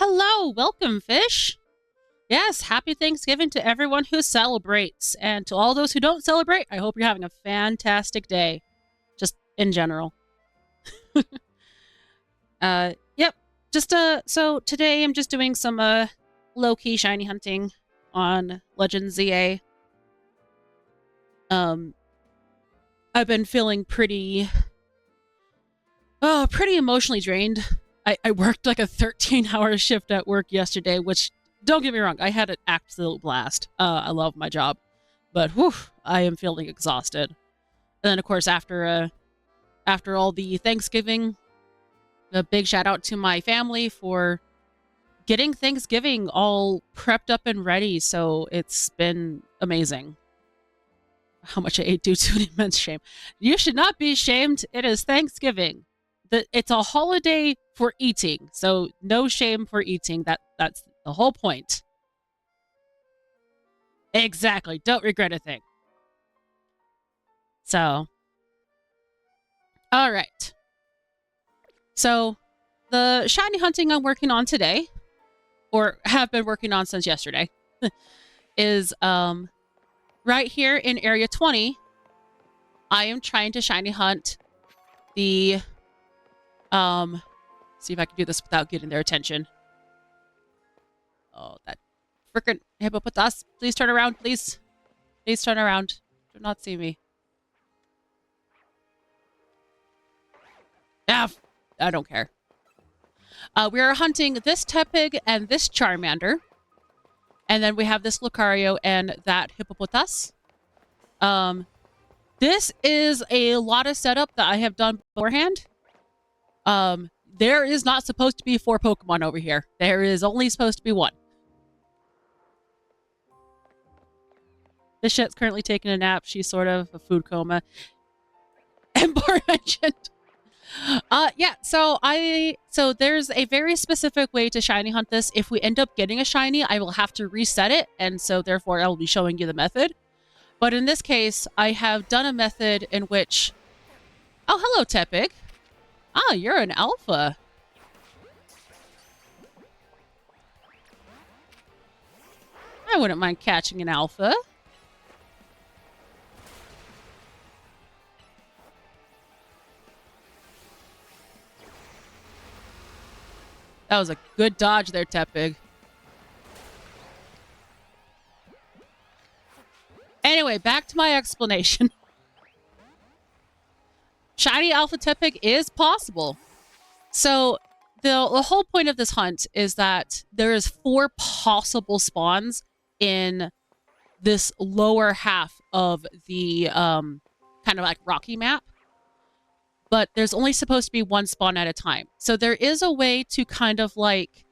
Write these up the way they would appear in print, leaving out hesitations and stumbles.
Hello, welcome, fish. Yes, happy Thanksgiving to everyone who celebrates. And to all those who don't celebrate, I hope you're having a fantastic day. Just in general. Yep. So today I'm just doing some low-key shiny hunting on Legend ZA. I've been feeling pretty emotionally drained. I worked like a 13-hour shift at work yesterday, which, don't get me wrong, I had an absolute blast. I love my job. But whew, I am feeling exhausted. And then, of course, after all the Thanksgiving, a big shout out to my family for getting Thanksgiving all prepped up and ready. So it's been amazing. How much I ate due to an immense shame. You should not be shamed. It is Thanksgiving. It's a holiday for eating, so no shame for eating. That's the whole point. Exactly. Don't regret a thing. So, all right. So, the shiny hunting I'm working on today, or have been working on since yesterday, is right here in Area 20. I am trying to shiny hunt the see if I can do this without getting their attention. Oh, that frickin' hippopotas. Please turn around, please. Please turn around. Do not see me. Ah, I don't care. We are hunting this Tepig and this Charmander. And then we have this Lucario and that hippopotas. This is a lot of setup that I have done beforehand. There is not supposed to be 4 Pokemon over here. There is only supposed to be 1. This shit's currently taking a nap. She's sort of a food coma. Ember mentioned. Yeah, so there's a very specific way to shiny hunt this. If we end up getting a shiny, I will have to reset it, and so therefore I will be showing you the method. But in this case, I have done a method in which... Oh, hello, Tepig. Ah, you're an alpha. I wouldn't mind catching an alpha. That was a good dodge there, Tepig. Anyway, back to my explanation. Shiny Alpha Tepig is possible. So the whole point of this hunt is that there is 4 possible spawns in this lower half of the kind of like rocky map. But there's only supposed to be 1 spawn at a time. So there is a way to kind of like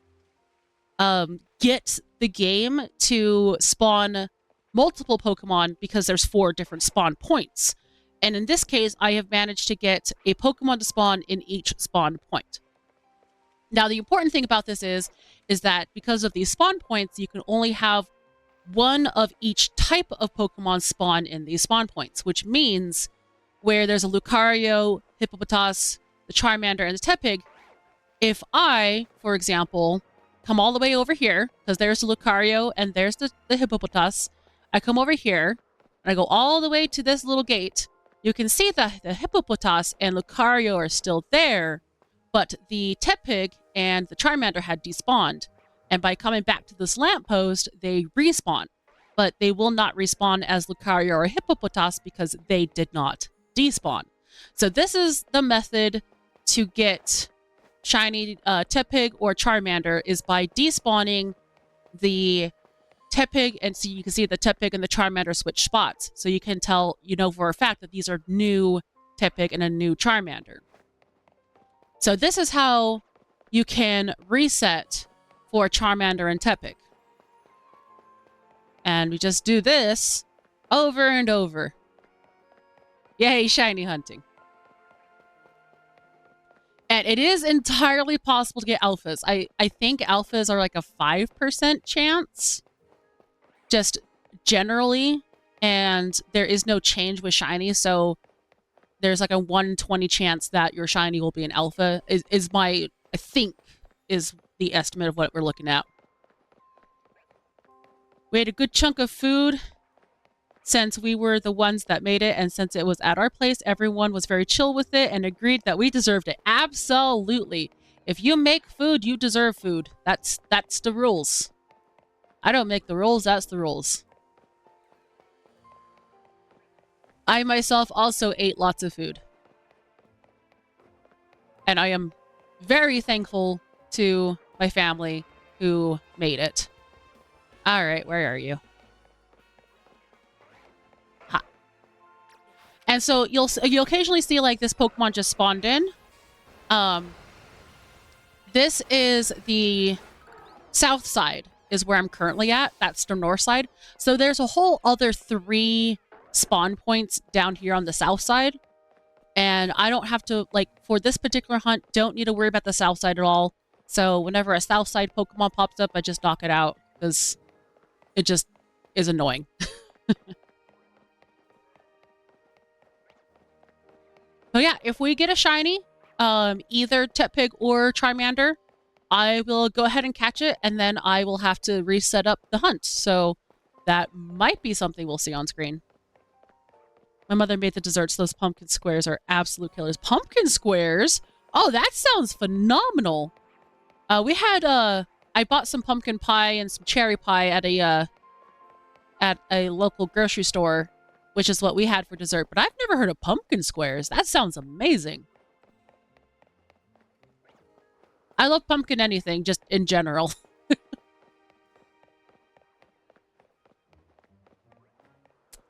get the game to spawn multiple Pokemon because there's 4 different spawn points. And in this case, I have managed to get a Pokemon to spawn in each spawn point. Now, the important thing about this is that because of these spawn points, you can only have 1 of each type of Pokemon spawn in these spawn points, which means where there's a Lucario, Hippopotas, the Charmander, and the Tepig, if I, for example, come all the way over here, because there's the Lucario and there's the Hippopotas, I come over here, and I go all the way to this little gate, you can see that the Hippopotas and Lucario are still there, but the Tepig and the Charmander had despawned. And by coming back to this lamppost, they respawn. But they will not respawn as Lucario or Hippopotas because they did not despawn. So this is the method to get shiny Tepig or Charmander, is by despawning the Tepig, and so you can see the Tepig and the Charmander switch spots. So you can tell, you know for a fact that these are new Tepig and a new Charmander. So this is how you can reset for Charmander and Tepig. And we just do this over and over. Yay, shiny hunting. And it is entirely possible to get alphas. I think alphas are like a 5% chance. Just generally. And there is no change with shiny. So there's like a 120 chance that your shiny will be an alpha. Is my, I think, is the estimate of what we're looking at. We had a good chunk of food since we were the ones that made it, and since it was at our place, everyone was very chill with it and agreed that we deserved it. Absolutely. If you make food, you deserve food. That's the rules. I don't make the rules, that's the rules. I myself also ate lots of food. And I am very thankful to my family who made it. All right, where are you? Ha. And so you'll occasionally see like this Pokemon just spawned in. This is the south side is where I'm currently at. That's the north side. So there's a whole other 3 spawn points down here on the south side. And I don't have to, like, for this particular hunt, don't need to worry about the south side at all. So whenever a south side Pokemon pops up, I just knock it out because it just is annoying. So yeah, if we get a shiny, either Tepig or Charmander, I will go ahead and catch it, and then I will have to reset up the hunt. So that might be something we'll see on screen. My mother made the desserts. Those pumpkin squares are absolute killers. Pumpkin squares? Oh, that sounds phenomenal. We had, I bought some pumpkin pie and some cherry pie at a local grocery store, which is what we had for dessert. But I've never heard of pumpkin squares. That sounds amazing. I love pumpkin anything, just in general.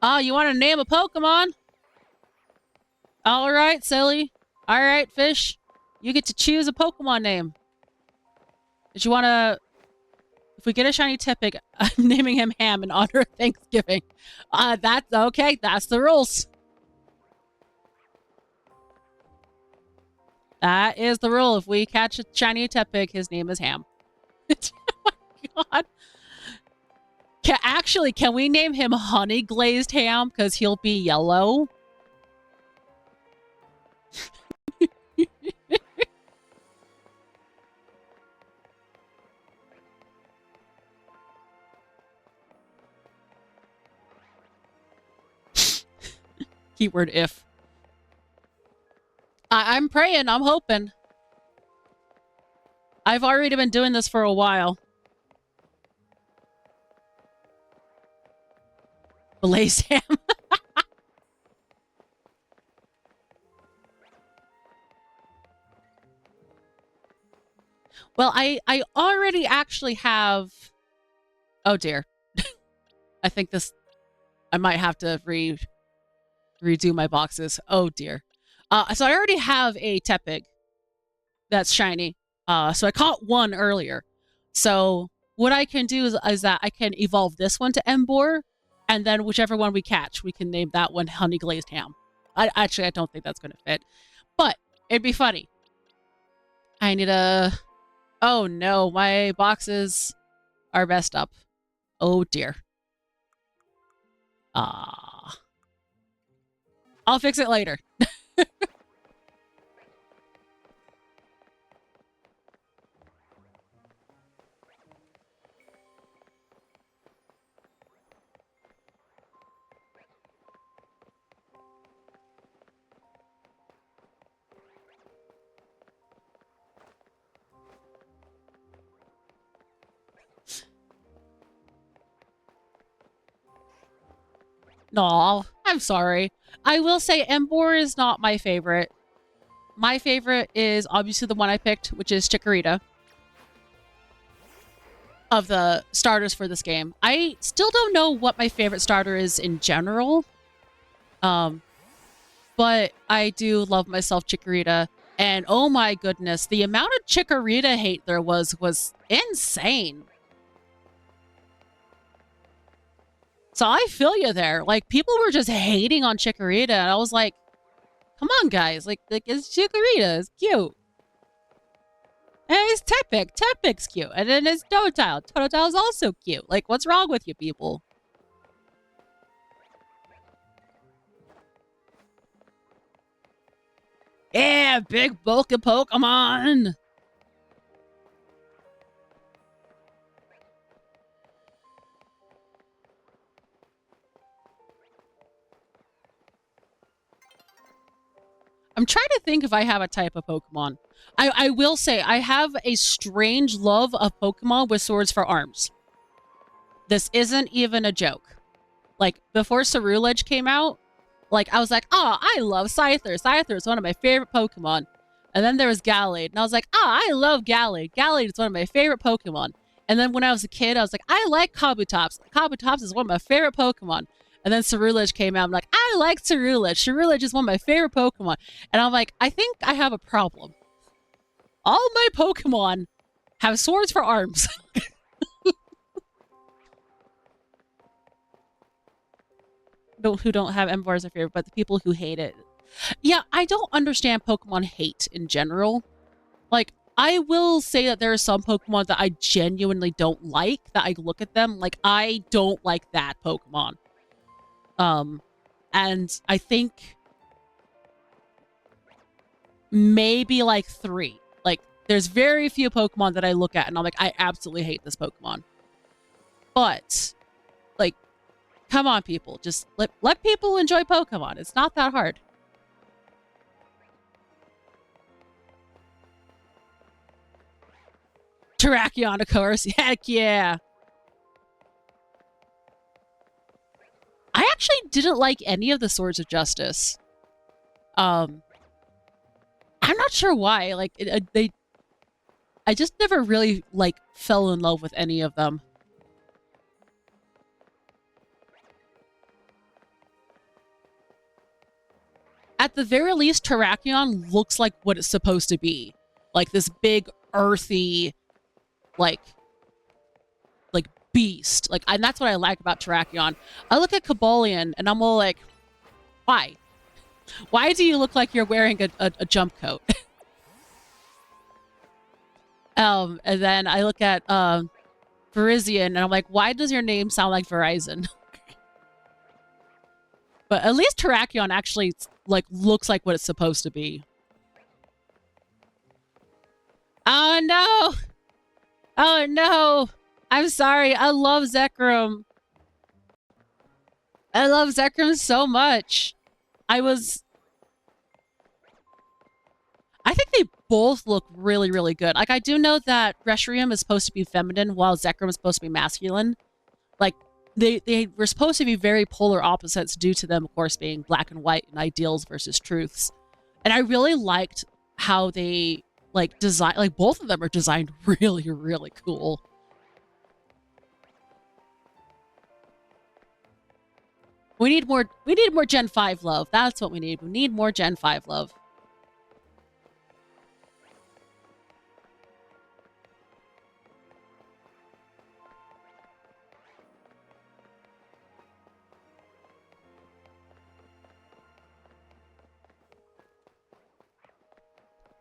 Oh, you want to name a Pokemon? All right, silly. All right, fish. You get to choose a Pokemon name. Did you want to... If we get a shiny Tepig, I'm naming him Ham in honor of Thanksgiving. That's okay. That's the rules. That is the rule. If we catch a shiny Tepig, his name is Ham. Oh my god. Can we name him Honey Glazed Ham? Because he'll be yellow. Keyword if. I'm praying. I'm hoping. I've already been doing this for a while. Blaze Ham. Well, I already actually have... Oh, dear. I think this... I might have to redo my boxes. Oh, dear. So I already have a Tepig that's shiny. So I caught one earlier. So what I can do is that I can evolve this one to Emboar, and then whichever one we catch, we can name that one Honey Glazed Ham. I don't think that's going to fit. But it'd be funny. I need a... Oh, no. My boxes are messed up. Oh, dear. I'll fix it later. No, I'm sorry. I will say Emboar is not my favorite. My favorite is obviously the one I picked, which is Chikorita. Of the starters for this game. I still don't know what my favorite starter is in general. But I do love myself Chikorita. And oh my goodness, the amount of Chikorita hate there was insane. So I feel you there. Like, people were just hating on Chikorita, and I was like, come on, guys. Like it's Chikorita. It's cute. And it's Tepig. Tepig's cute. And then it's Totodile. Totodile's also cute. Like, what's wrong with you people? Yeah, big bulky Pokemon. I'm trying to think if I have a type of Pokemon. I will say I have a strange love of Pokemon with swords for arms. This isn't even a joke. Like, before Ceruledge came out, like, I was like, oh, I love Scyther. Scyther is one of my favorite Pokemon. And then there was Gallade, and I was like, oh, I love Gallade. Gallade is one of my favorite Pokemon. And then when I was a kid, I was like, I like Kabutops. Kabutops is one of my favorite Pokemon. And then Ceruledge came out. I'm like, I like Ceruledge. Ceruledge is one of my favorite Pokemon. And I'm like, I think I have a problem. All my Pokemon have swords for arms. Who don't have Emboar as a favorite, but the people who hate it. Yeah, I don't understand Pokemon hate in general. Like, I will say that there are some Pokemon that I genuinely don't like, that I look at them, like, I don't like that Pokemon. And I think maybe like 3. Like, there's very few Pokemon that I look at and I'm like, I absolutely hate this Pokemon. But, like, come on, people. Just let people enjoy Pokemon. It's not that hard. Terrakion, of course. Heck yeah. I actually didn't like any of the Swords of Justice. I'm not sure why. Like, I just never really, like, fell in love with any of them. At the very least, Terrakion looks like what it's supposed to be. Like, this big, earthy, like beast. Like, and that's what I like about Terrakion. I look at Cobalion and I'm all like, why? Why do you look like you're wearing a jump coat? And then I look at Virizion and I'm like, why does your name sound like Verizon? But at least Terrakion actually, like, looks like what it's supposed to be. Oh no! Oh no! I'm sorry. I love Zekrom. I love Zekrom so much. I think they both look really, really good. Like, I do know that Reshiram is supposed to be feminine while Zekrom is supposed to be masculine. Like, they were supposed to be very polar opposites due to them, of course, being black and white and ideals versus truths. And I really liked how they, like, design, like, both of them are designed really, really cool. We need more Gen 5 love. That's what we need. We need more Gen 5 love.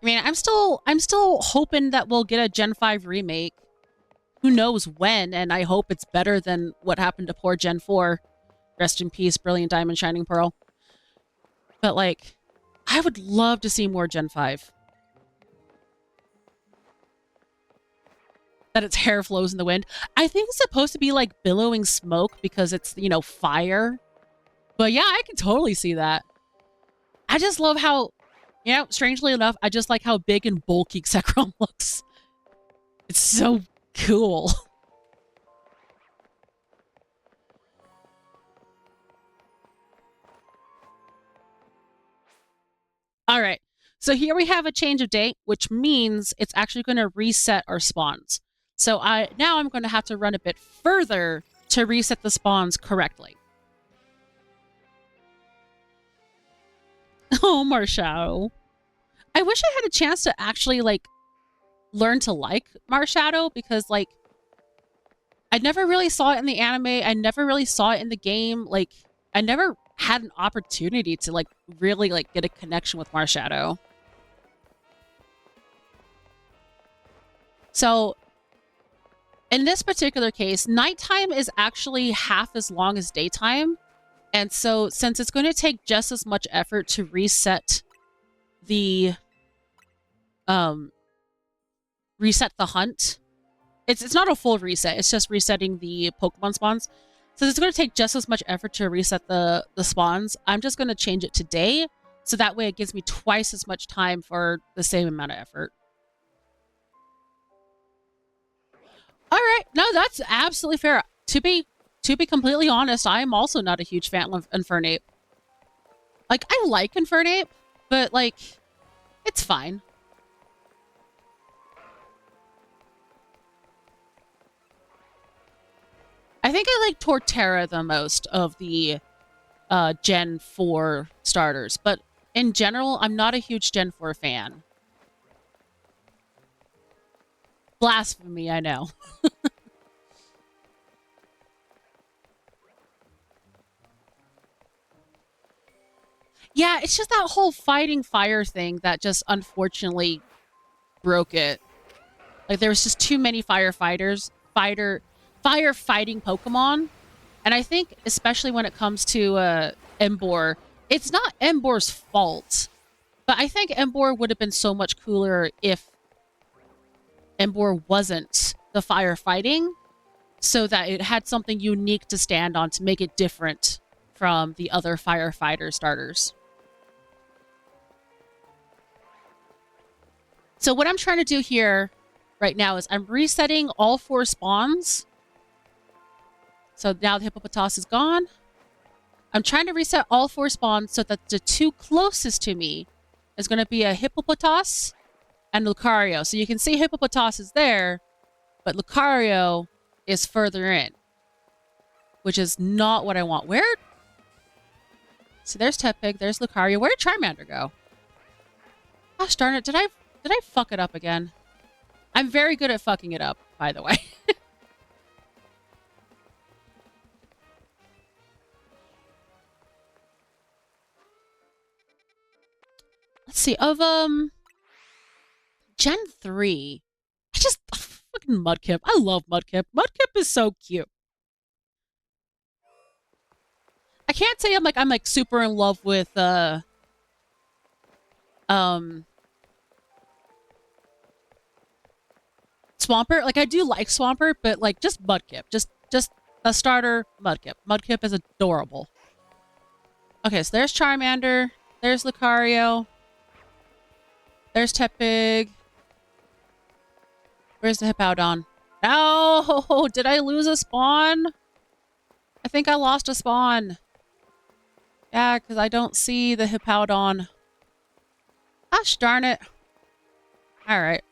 I mean, I'm still hoping that we'll get a Gen 5 remake. Who knows when, and I hope it's better than what happened to poor Gen 4. Rest in peace, Brilliant Diamond, Shining Pearl. But, like, I would love to see more Gen 5. That its hair flows in the wind. I think it's supposed to be, like, billowing smoke because it's, you know, fire. But yeah, I can totally see that. I just love how, you know, strangely enough, I just like how big and bulky Zekrom looks. It's so cool. All right, so here we have a change of date, which means it's actually going to reset our spawns. So now I'm going to have to run a bit further to reset the spawns correctly. Oh, Marshadow. I wish I had a chance to actually, like, learn to like Marshadow because, like, I never really saw it in the anime. I never really saw it in the game. Like, I never had an opportunity to, like, really, like, get a connection with Marshadow. So, in this particular case, nighttime is actually half as long as daytime. And so, since it's going to take just as much effort to reset the, reset the hunt, it's not a full reset, it's just resetting the Pokemon spawns. So it's going to take just as much effort to reset the spawns. I'm just going to change it today So that way it gives me twice as much time for the same amount of effort. All right. No, that's absolutely fair. To be completely honest, I am also not a huge fan of Infernape. Like, I like Infernape, but like, it's fine. I think I like Torterra the most of the Gen 4 starters, but in general, I'm not a huge Gen 4 fan. Blasphemy, I know. Yeah, it's just that whole fighting fire thing that just unfortunately broke it. Like, there was just too many firefighting Pokemon. And I think, especially when it comes to Emboar, it's not Emboar's fault. But I think Emboar would have been so much cooler if Emboar wasn't the firefighting, so that it had something unique to stand on to make it different from the other firefighter starters. So what I'm trying to do here right now is I'm resetting all 4 spawns. So now the Hippopotas is gone. I'm trying to reset all 4 spawns so that the 2 closest to me is going to be a Hippopotas and Lucario. So you can see Hippopotas is there, but Lucario is further in, which is not what I want. Where? So there's Tepig, there's Lucario. Where did Charmander go? Gosh darn it, did I fuck it up again? I'm very good at fucking it up, by the way. Let's see, of Gen 3. I just fucking Mudkip. I love Mudkip. Mudkip is so cute. I can't say I'm like super in love with Swampert. Like, I do like Swampert, but like just Mudkip. Just a starter Mudkip. Mudkip is adorable. Okay, so there's Charmander. There's Lucario. There's Tepig. Where's the Hippowdon? No! Did I lose a spawn? I think I lost a spawn. Yeah, because I don't see the Hippowdon. Gosh darn it. Alright.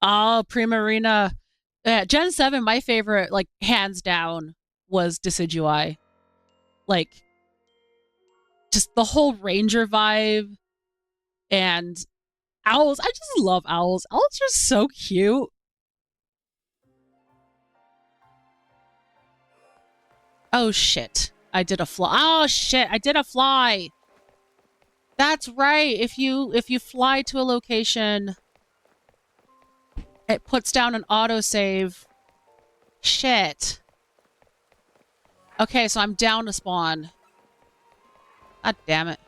Oh, Primarina. Yeah, Gen 7, my favorite, like, hands down, was Decidueye. Like, just the whole Ranger vibe. And owls. I just love owls. Owls are so cute. Oh, shit. I did a fly. Oh, shit. I did a fly. That's right. If you fly to a location, it puts down an autosave. Shit. Okay, so I'm down to spawn. God damn it.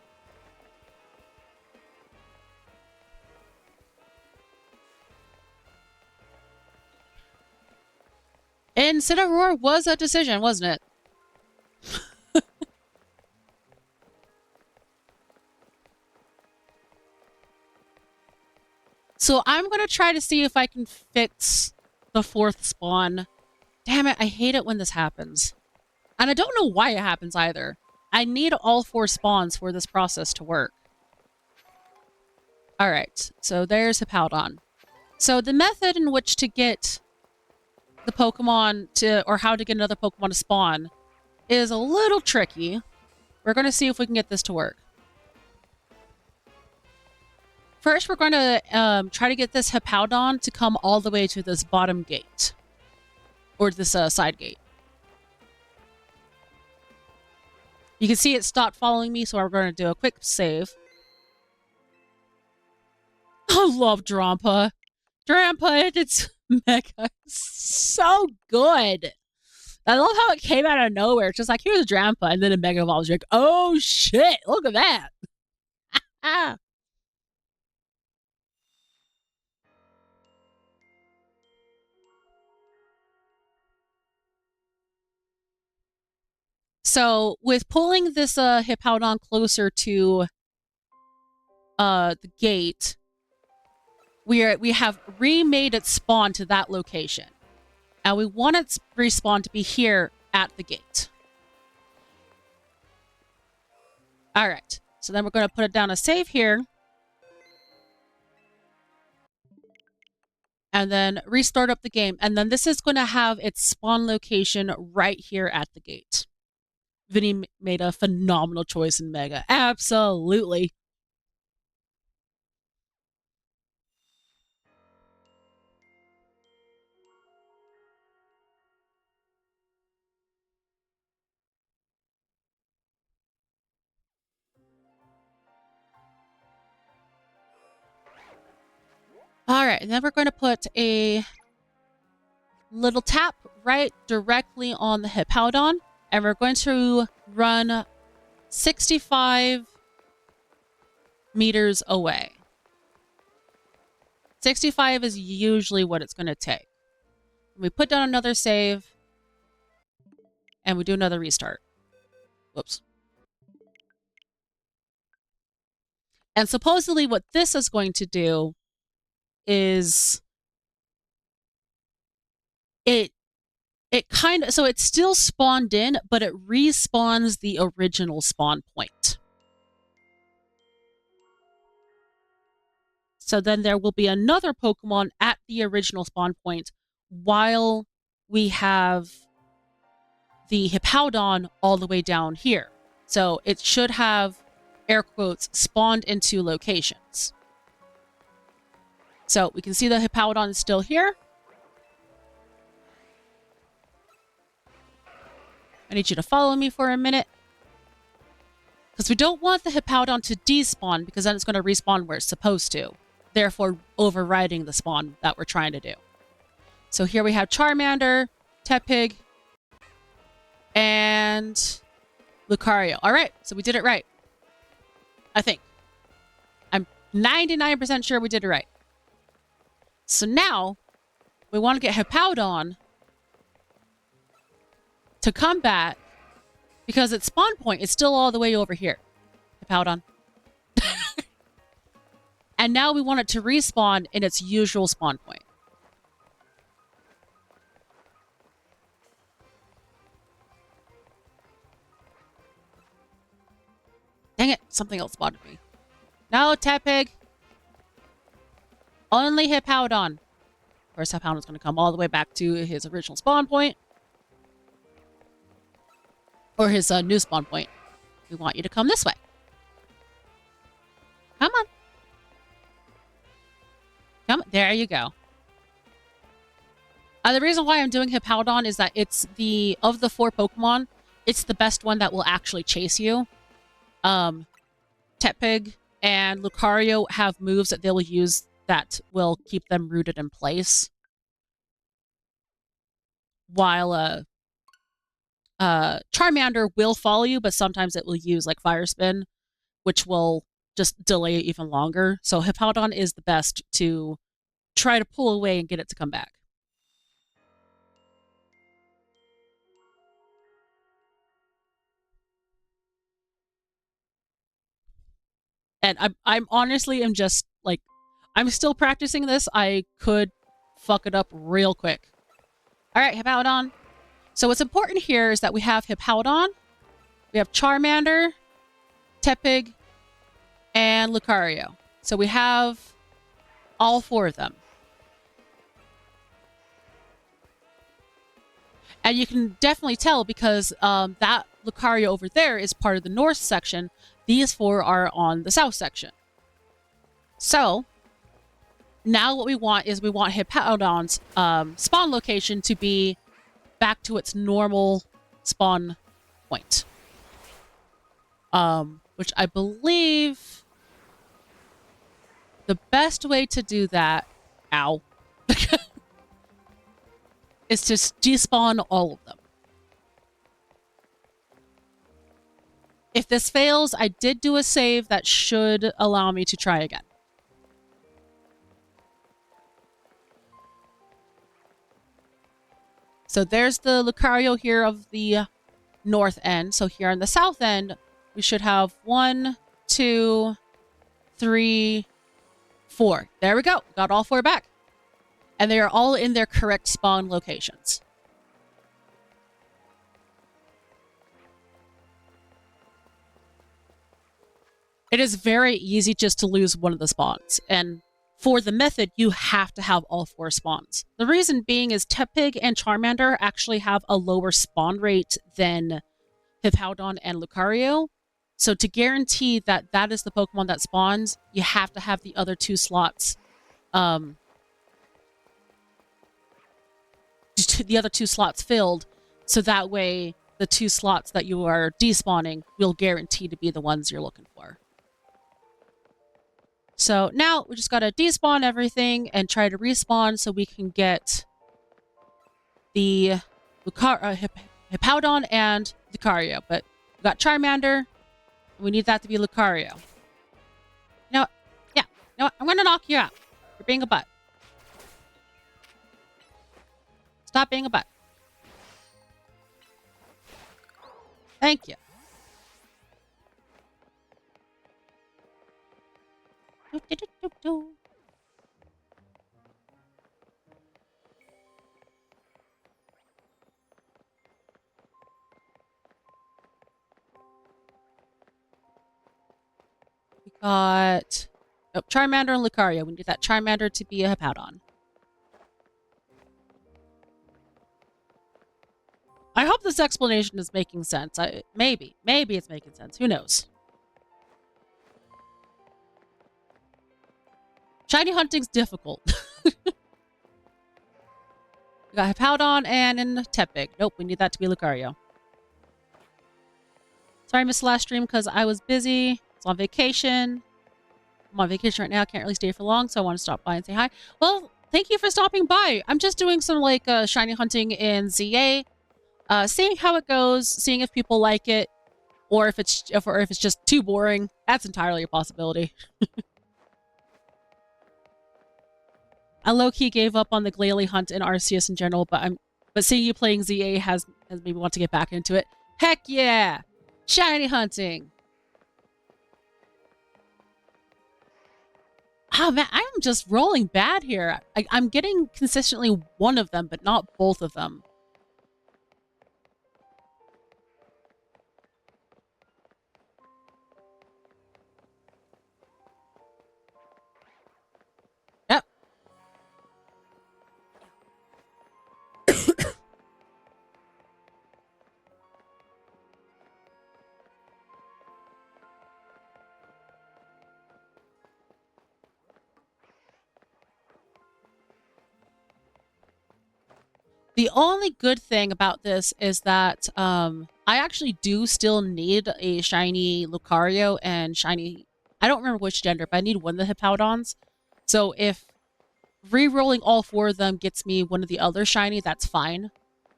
Incineroar was a decision, wasn't it? So I'm going to try to see if I can fix the 4th spawn. Damn it, I hate it when this happens. And I don't know why it happens either. I need all 4 spawns for this process to work. Alright, so there's Hippowdon. So the method in which to get the Pokemon to, or how to get another Pokemon to spawn, is a little tricky. We're going to see if we can get this to work. First, we're going to try to get this Hippowdon to come all the way to this bottom gate. Or this side gate. You can see it stopped following me, so we're going to do a quick save. I love Drampa. Drampa, it's mega. So good. I love how it came out of nowhere. It's just like, here's a Drampa, and then a Mega Evolves. You're like, oh shit, look at that. So with pulling this Hippowdon closer to the gate, we have remade its spawn to that location. And we want its respawn to be here at the gate. All right. So then we're going to put it down a save here. And then restart up the game. And then this is going to have its spawn location right here at the gate. Vinny made a phenomenal choice in Mega. Absolutely. All right, and then we're going to put a little tap right directly on the Hippowdon, and we're going to run 65 meters away. 65 is usually what it's going to take. We put down another save, and we do another restart. Whoops. And supposedly what this is going to do is it kind of, so it's still spawned in, but it respawns the original spawn point. So then there will be another Pokemon at the original spawn point while we have the Hippowdon all the way down here. So it should have, air quotes, spawned in two locations. So we can see the Hippowdon is still here. I need you to follow me for a minute. Because we don't want the Hippowdon to despawn, because then it's going to respawn where it's supposed to. Therefore, overriding the spawn that we're trying to do. So here we have Charmander, Tepig, and Lucario. All right, so we did it right. I think. I'm 99% sure we did it right. So now, we want to get Hippowdon to come back, because its spawn point is still all the way over here. Hippowdon. And now we want it to respawn in its usual spawn point. Dang it, something else spotted me. No, Tepig. Only Hippowdon. Of course, Hippowdon's going to come all the way back to his original spawn point. Or his new spawn point. We want you to come this way. Come on. Come, there you go. The reason why I'm doing Hippowdon is that it's of the 4 Pokemon, it's the best one that will actually chase you. Tepig and Lucario have moves that they will use that will keep them rooted in place. While Charmander will follow you, but sometimes it will use like Fire Spin, which will just delay it even longer. So Hippowdon is the best to try to pull away and get it to come back. And I'm honestly am just like, I'm still practicing this. I could fuck it up real quick. All right, Hippowdon. So what's important here is that we have Hippowdon, we have Charmander, Tepig, and Lucario. So we have all 4 of them. And you can definitely tell because that Lucario over there is part of the north section. These 4 are on the south section. So now what we want is we want Hippowdon's spawn location to be back to its normal spawn point. Which I believe the best way to do that, ow, is to despawn all of them. If this fails, I did do a save that should allow me to try again. So there's the Lucario here of the north end. So here on the south end, we should have 1, 2, 3, 4. There we go. Got all 4 back. And they are all in their correct spawn locations. It is very easy just to lose one of the spawns. And for the method, you have to have all 4 spawns. The reason being is Tepig and Charmander actually have a lower spawn rate than Hippowdon and Lucario. So to guarantee that that is the Pokemon that spawns, you have to have the other 2 slots the other 2 slots filled, so that way the 2 slots that you are despawning will guarantee to be the ones you're looking for. So now we just gotta despawn everything and try to respawn so we can get the Hippowdon and Lucario. But we got Charmander, and we need that to be Lucario. Yeah, I'm gonna knock you out. You're being a butt. Stop being a butt. Thank you. We got Charmander and Lucario. We need that Charmander to be a Hippowdon. I hope this explanation is making sense. Maybe it's making sense. Who knows? Shiny hunting's difficult. We got Hippowdon and in Tepig. Nope, we need that to be Lucario. Sorry I missed the last stream because I was busy. I was on vacation. I'm on vacation right now. Can't really stay for long, so I want to stop by and say hi. Well, thank you for stopping by. I'm just doing some like shiny hunting in ZA. Seeing how it goes, seeing if people like it, or if it's just too boring. That's entirely a possibility. I low-key gave up on the Glalie hunt in Arceus in general, but seeing you playing ZA has made me want to get back into it. Heck yeah! Shiny hunting! Oh man, I'm just rolling bad here. I'm getting consistently one of them, but not both of them. Yep. The only good thing about this is that I actually do still need a shiny Lucario and shiny... I don't remember which gender, but I need one of the Hippowdons. So if re-rolling all 4 of them gets me one of the other shiny, that's fine.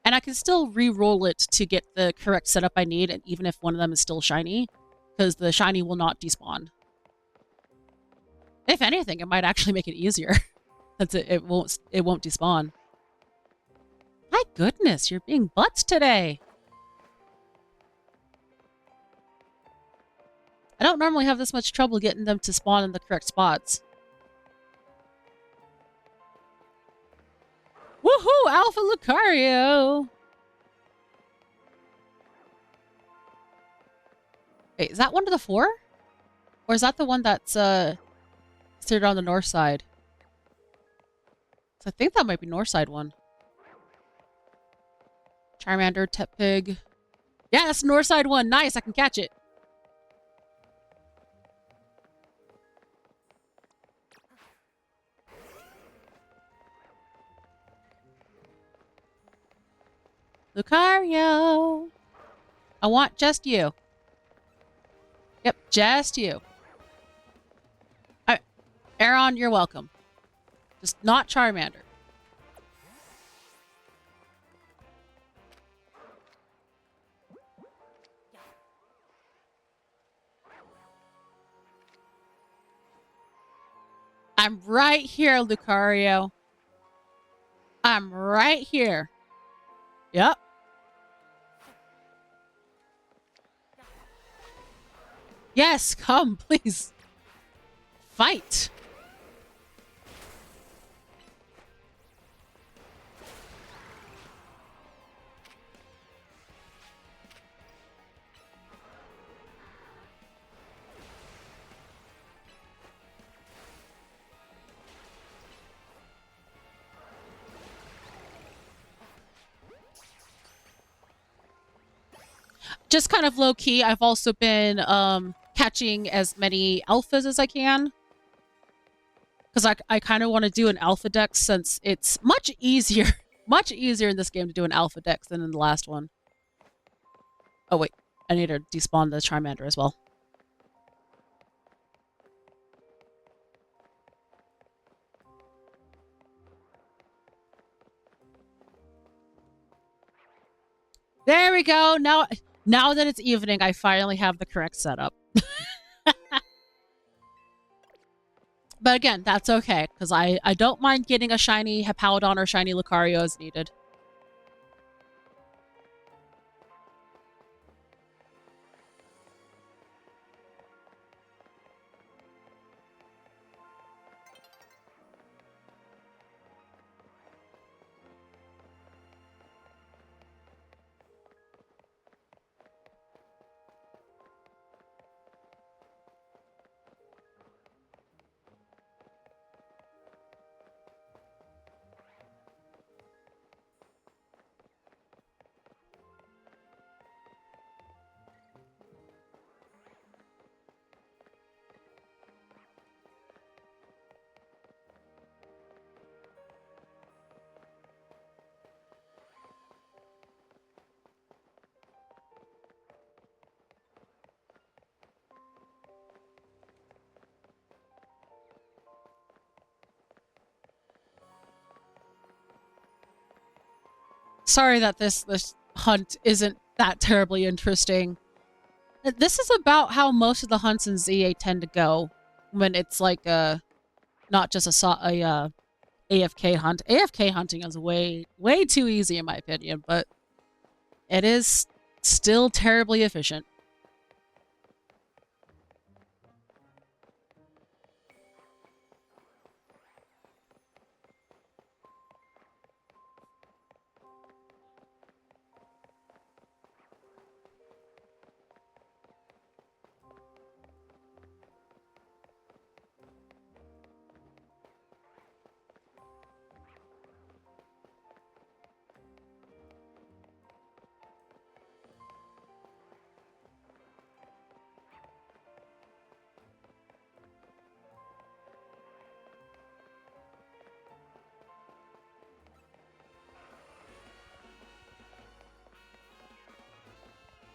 And I can still re-roll it to get the correct setup I need, and even if one of them is still shiny, because the shiny will not despawn. If anything, it might actually make it easier, since it won't despawn. My goodness, you're being butts today. I don't normally have this much trouble getting them to spawn in the correct spots. Woohoo! Alpha Lucario! Wait, is that one of the 4? Or is that the one that's considered on the north side? So I think that might be north side one. Charmander, Tepig. Yeah, that's the north side one. Nice, I can catch it. Lucario. I want just you. Yep, just you. Alright. Aron, you're welcome. Just not Charmander. I'm right here, Lucario. I'm right here. Yep. Yes, come, please. Fight. Just kind of low key, I've also been catching as many alphas as I can. Because I kind of want to do an alpha dex since it's much easier, much easier in this game to do an alpha dex than in the last one. Oh wait, I need to despawn the Charmander as well. There we go. Now that it's evening, I finally have the correct setup. But again, that's okay, because I don't mind getting a shiny Hippowdon or shiny Lucario as needed. Sorry that this hunt isn't that terribly interesting. This is about how most of the hunts in ZA tend to go when it's like not just a AFK hunt. AFK hunting is way too easy in my opinion, but it is still terribly efficient.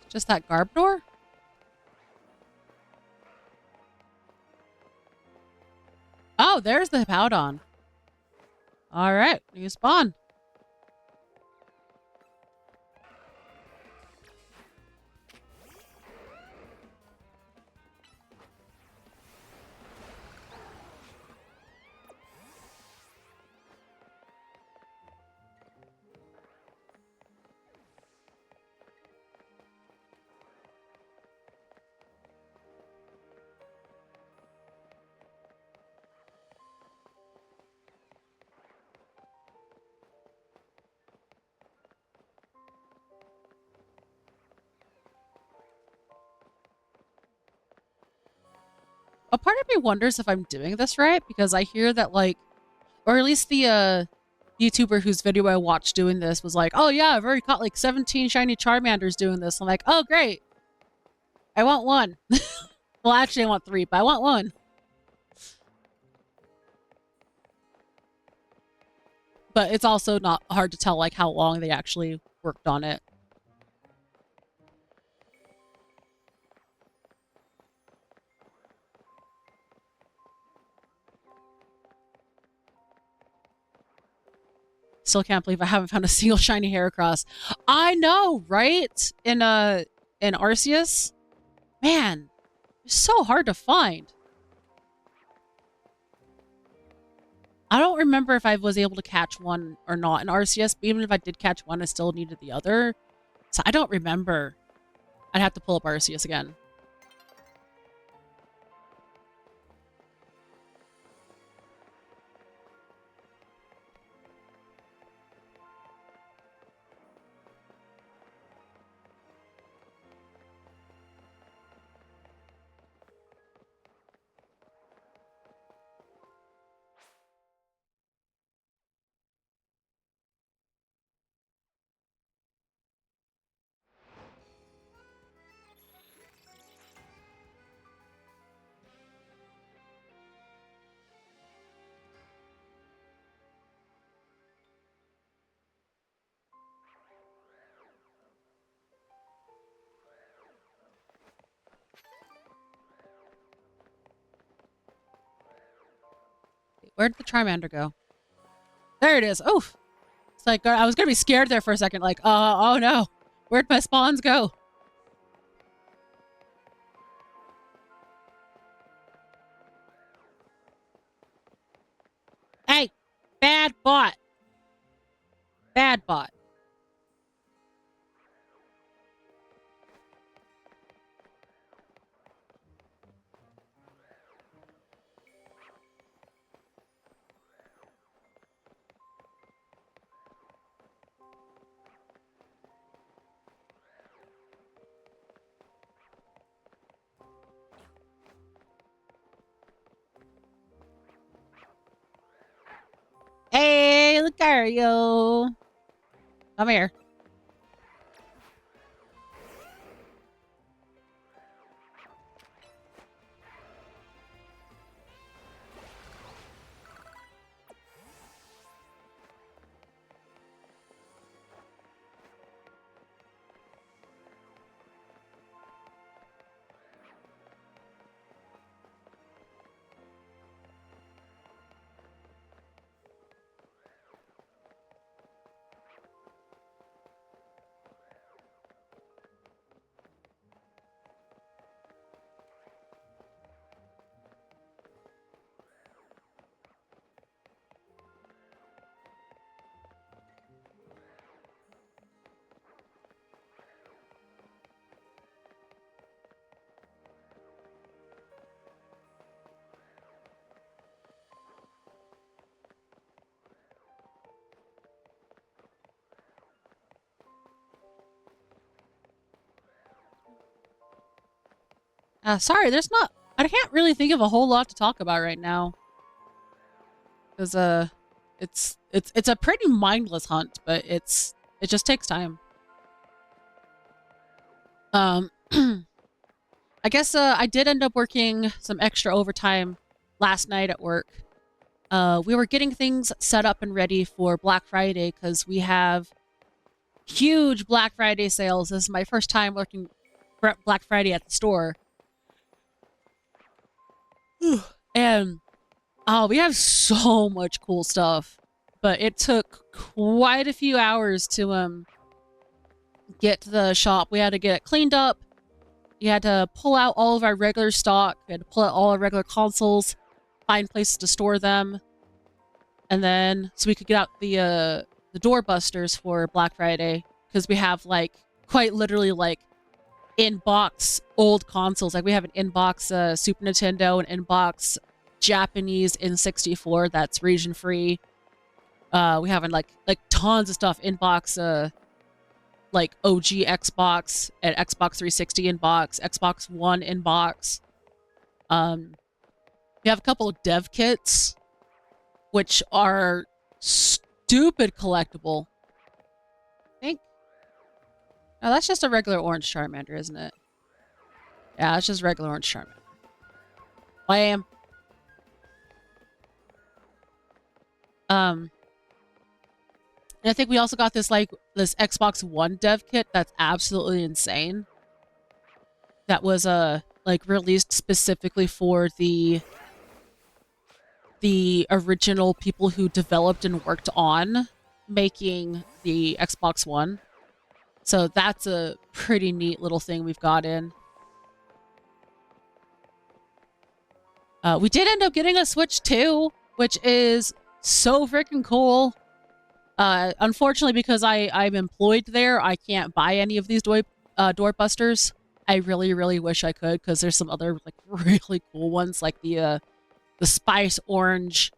Just that Garbodor? Oh, there's the Hippowdon. Alright, new spawn. A part of me wonders if I'm doing this right, because I hear that, like, or at least the YouTuber whose video I watched doing this was like, oh yeah, I've already caught like 17 shiny Charmanders doing this. I'm like, oh great. I want one. Well, actually I want 3, but I want 1. But it's also not hard to tell like how long they actually worked on it. Still can't believe I haven't found a single shiny Heracross. I know, right? In Arceus? Man, it's so hard to find. I don't remember if I was able to catch one or not in Arceus, but even if I did catch one, I still needed the other. So I don't remember. I'd have to pull up Arceus again. Where'd the Charmander go? There it is. Oof. It's like, I was gonna be scared there for a second, like, oh no. Where'd my spawns go? Hey! Bad bot! Bad bot. Hey, Lucario! Come here. Sorry, I can't really think of a whole lot to talk about right now. Because, it's a pretty mindless hunt, but it just takes time. I guess, I did end up working some extra overtime last night at work. We were getting things set up and ready for Black Friday because we have huge Black Friday sales. This is my first time working Black Friday at the store. And we have so much cool stuff, but it took quite a few hours to get to the shop. We had to get it cleaned up. You had to pull out all of our regular stock. We had to pull out all our regular consoles, find places to store them, and then so we could get out the doorbusters for Black Friday because we have like quite literally like in-box old consoles. Like we have an in-box Super Nintendo, an in-box Japanese N64 that's region free. We have like tons of stuff in-box like OG Xbox and Xbox 360 in-box, Xbox One in-box. We have a couple of dev kits which are stupid collectible. I think oh, that's just a regular orange Charmander, isn't it? Yeah, it's just regular orange Charmander. Bam. And I think we also got this this Xbox One dev kit that's absolutely insane. That was like released specifically for the original people who developed and worked on making the Xbox One. So that's a pretty neat little thing we've got in. We did end up getting a Switch 2, which is so freaking cool. Unfortunately, because I'm employed there, I can't buy any of these doorbusters. I really, really wish I could, because there's some other like really cool ones, like the Spice Orange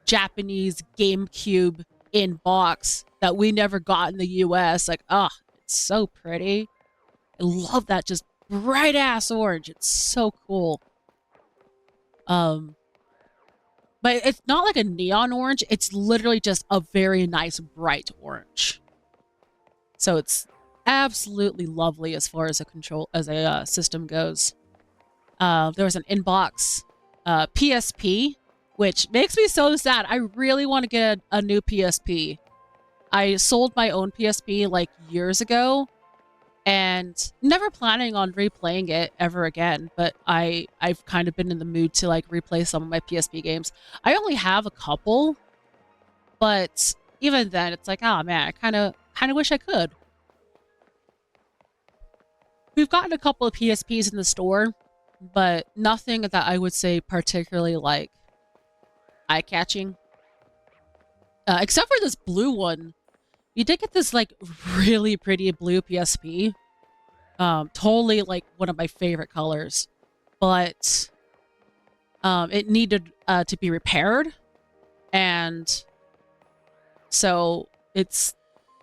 Japanese GameCube in box that we never got in the US. Like, it's so pretty. I love that just bright ass orange. It's so cool. But it's not like a neon orange. It's literally just a very nice bright orange. So it's absolutely lovely as far as a system goes. There was an inbox PSP, which makes me so sad. I really want to get a new PSP. I sold my own PSP like years ago, and and never planning on replaying it ever again, but I've kind of been in the mood to like replay some of my PSP games. I only have a couple, but even then it's like, oh man, I kind of wish I could. We've gotten a couple of PSPs in the store, but nothing that I would say particularly like eye-catching. Except for this blue one. You did get this like really pretty blue PSP. Totally like one of my favorite colors. But it needed to be repaired. And so it's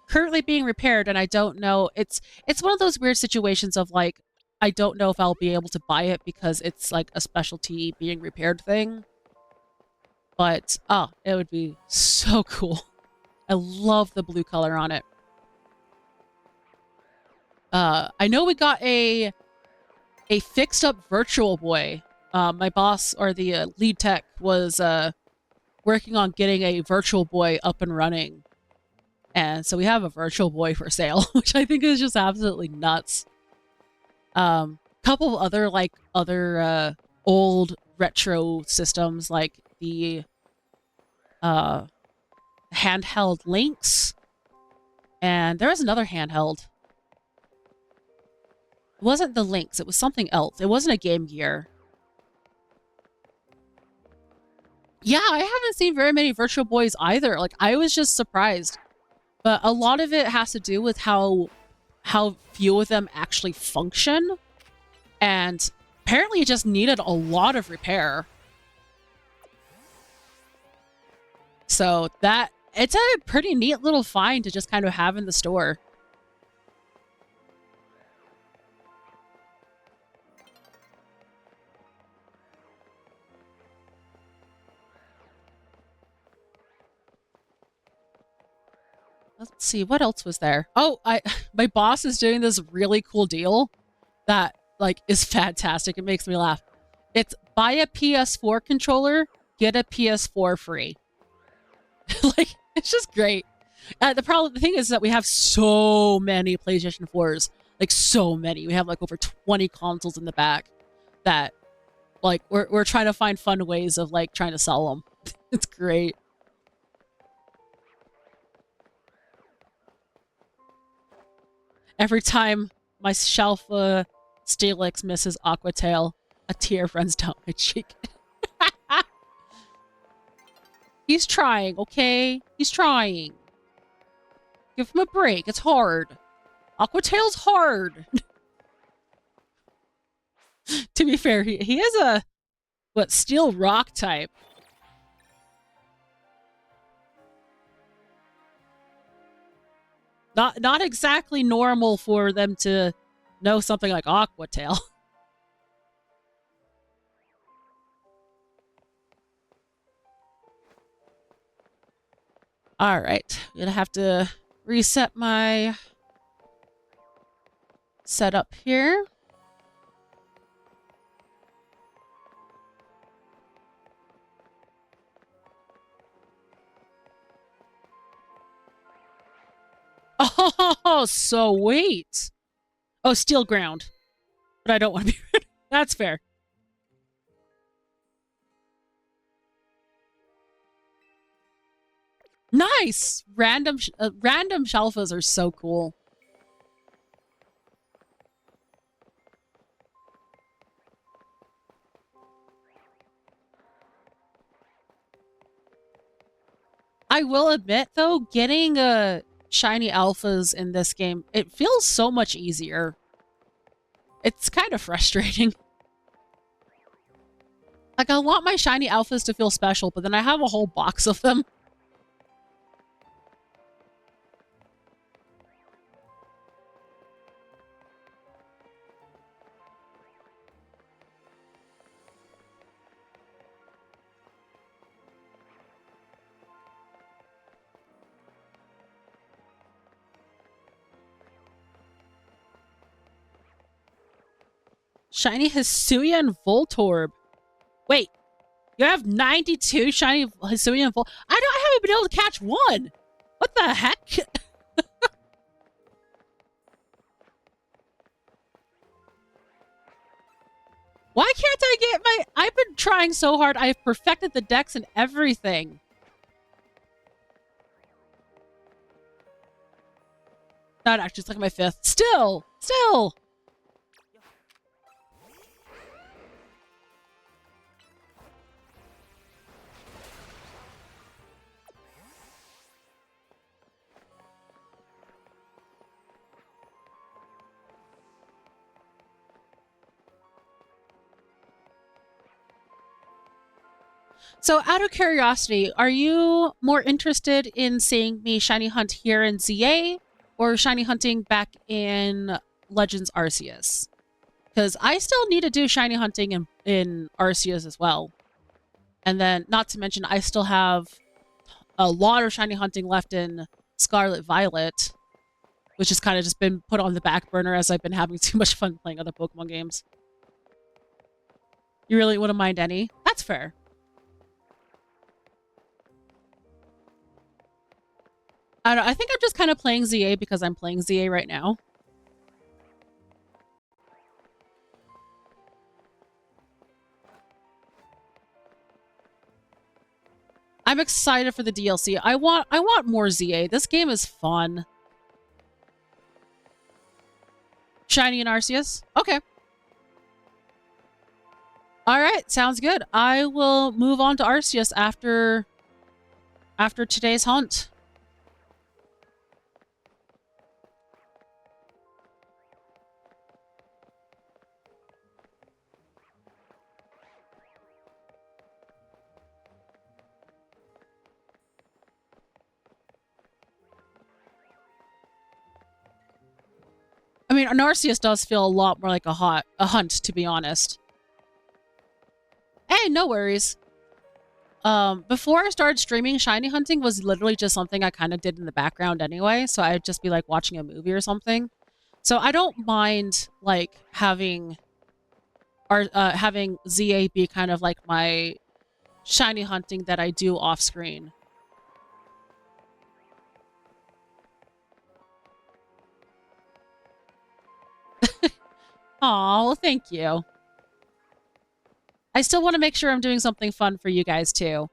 currently being repaired, and I don't know. It's one of those weird situations of like, I don't know if I'll be able to buy it because it's like a specialty being repaired thing. But, oh, it would be so cool. I love the blue color on it. I know we got a fixed up Virtual Boy. My boss, or the lead tech, was working on getting a Virtual Boy up and running. And so we have a Virtual Boy for sale, which I think is just absolutely nuts. Couple of other old retro systems, like the handheld Lynx, and there was another handheld. It wasn't the Lynx, it was something else. It wasn't a Game Gear. Yeah, I haven't seen very many Virtual Boys either. Like, I was just surprised. But a lot of it has to do with how few of them actually function. And apparently it just needed a lot of repair. So it's a pretty neat little find to just kind of have in the store. Let's see, what else was there? Oh, my boss is doing this really cool deal that like is fantastic. It makes me laugh. It's buy a PS4 controller, get a PS4 free. Like, it's just great. The thing is that we have so many PlayStation 4s. Like, so many. We have like over 20 consoles in the back that like we're trying to find fun ways of like trying to sell them. It's great. Every time my Shalfa Steelix misses Aquatail, a tear runs down my cheek. He's trying, okay? He's trying. Give him a break. It's hard. Aquatail's hard. To be fair, he is a, steel rock type. Not exactly normal for them to know something like Aquatail. All right, I'm gonna have to reset my setup here. Oh, so wait. Oh, steel ground. But I don't want to be... That's fair. Nice! Random Shalfas are so cool. I will admit, though, getting shiny alphas in this game, it feels so much easier. It's kind of frustrating. Like, I want my shiny alphas to feel special, but then I have a whole box of them. Shiny Hisuian Voltorb. Wait, you have 92 shiny Hisuian Voltorb? I haven't been able to catch one. What the heck? Why can't I get my... I've been trying so hard. I've perfected the decks and everything. Not actually, it's like my 5th. Still! So, out of curiosity, are you more interested in seeing me shiny hunt here in ZA or shiny hunting back in Legends Arceus? Because I still need to do shiny hunting in Arceus as well. And then, not to mention, I still have a lot of shiny hunting left in Scarlet Violet, which has kind of just been put on the back burner as I've been having too much fun playing other Pokemon games. You really wouldn't mind any? That's fair. I don't know, I think I'm just kind of playing ZA because I'm playing ZA right now. I'm excited for the DLC. I want more ZA. This game is fun. Shiny and Arceus? Okay. Alright, sounds good. I will move on to Arceus after today's hunt. I mean, an Arceus does feel a lot more like a hunt, to be honest. Hey, no worries. Before I started streaming, shiny hunting was literally just something I kind of did in the background anyway, so I'd just be like watching a movie or something. So I don't mind like having ZA be kind of like my shiny hunting that I do off screen. Aw, well, thank you. I still want to make sure I'm doing something fun for you guys too.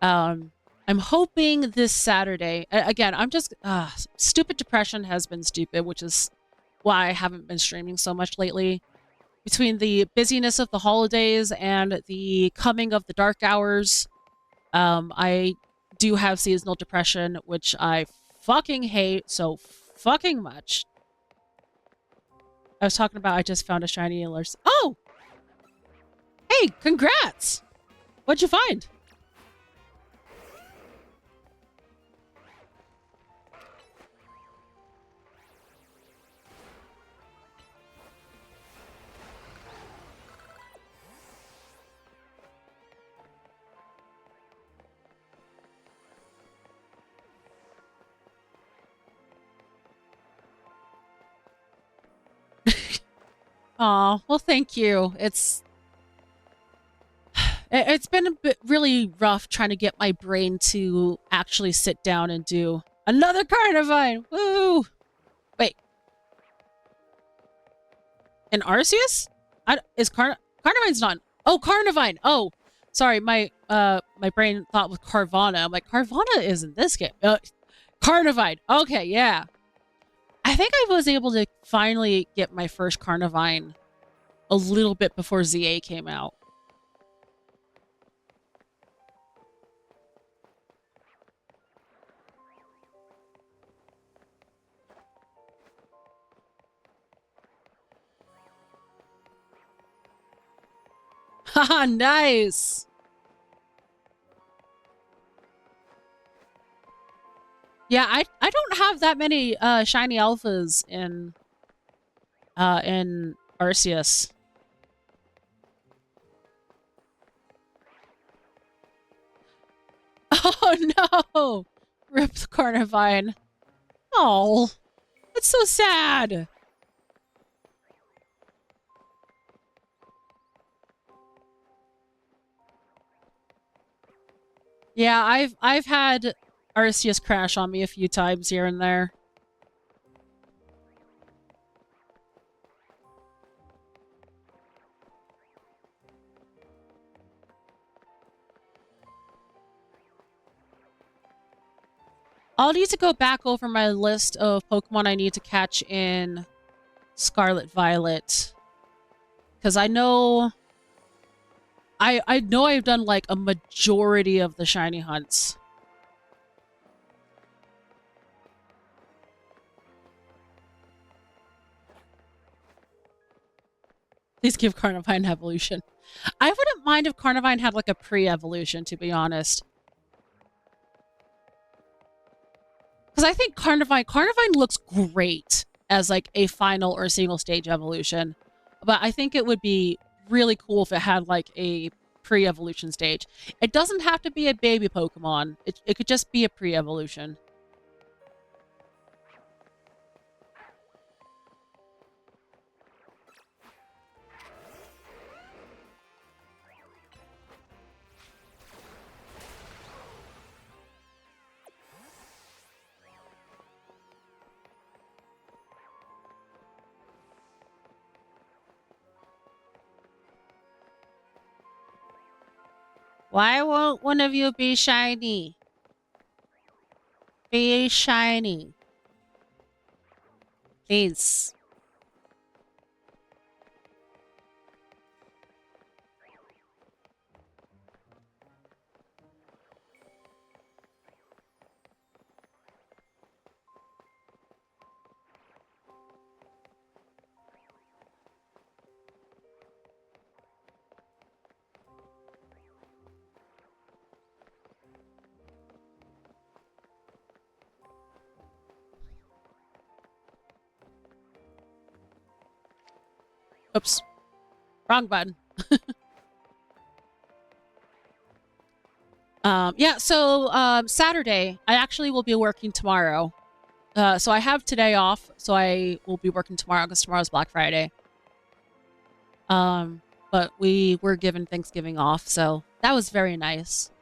I'm hoping this Saturday. Again, I'm just stupid depression has been stupid, which is why I haven't been streaming so much lately. Between the busyness of the holidays and the coming of the dark hours, I do have seasonal depression, which I fucking hate so fucking much. I was talking about I just found a shiny alert. Oh! Hey, congrats! What'd you find? Aw, well, thank you. It's been a bit really rough trying to get my brain to actually sit down and do another Carnivine. Woo! Wait. An Arceus? Carnivine's not. Oh, Carnivine. Oh, sorry. My brain thought with Carvanha. I'm like, Carvanha is in this game. Carnivine. Okay, yeah. I think I was able to finally get my first Carnivine a little bit before ZA came out. Haha, nice! Yeah, I don't have that many shiny alphas in Arceus. Oh no! Rip the Carnivine. Oh, that's so sad. Yeah, I've had Arceus crash on me a few times here and there. I'll need to go back over my list of Pokemon I need to catch in Scarlet Violet. Because I know... I know I've done, like, a majority of the shiny hunts. Please give Carnivine evolution. I wouldn't mind if Carnivine had, like, a pre-evolution, to be honest. Because I think Carnivine looks great as, like, a final or single stage evolution. But I think it would be really cool if it had, like, a pre-evolution stage. It doesn't have to be a baby Pokemon. It could just be a pre-evolution. Why won't one of you be shiny? Be shiny. Please. Oops. Wrong button. Yeah, so Saturday, I actually will be working tomorrow. So I have today off, so I will be working tomorrow because tomorrow's Black Friday. But we were given Thanksgiving off, so that was very nice.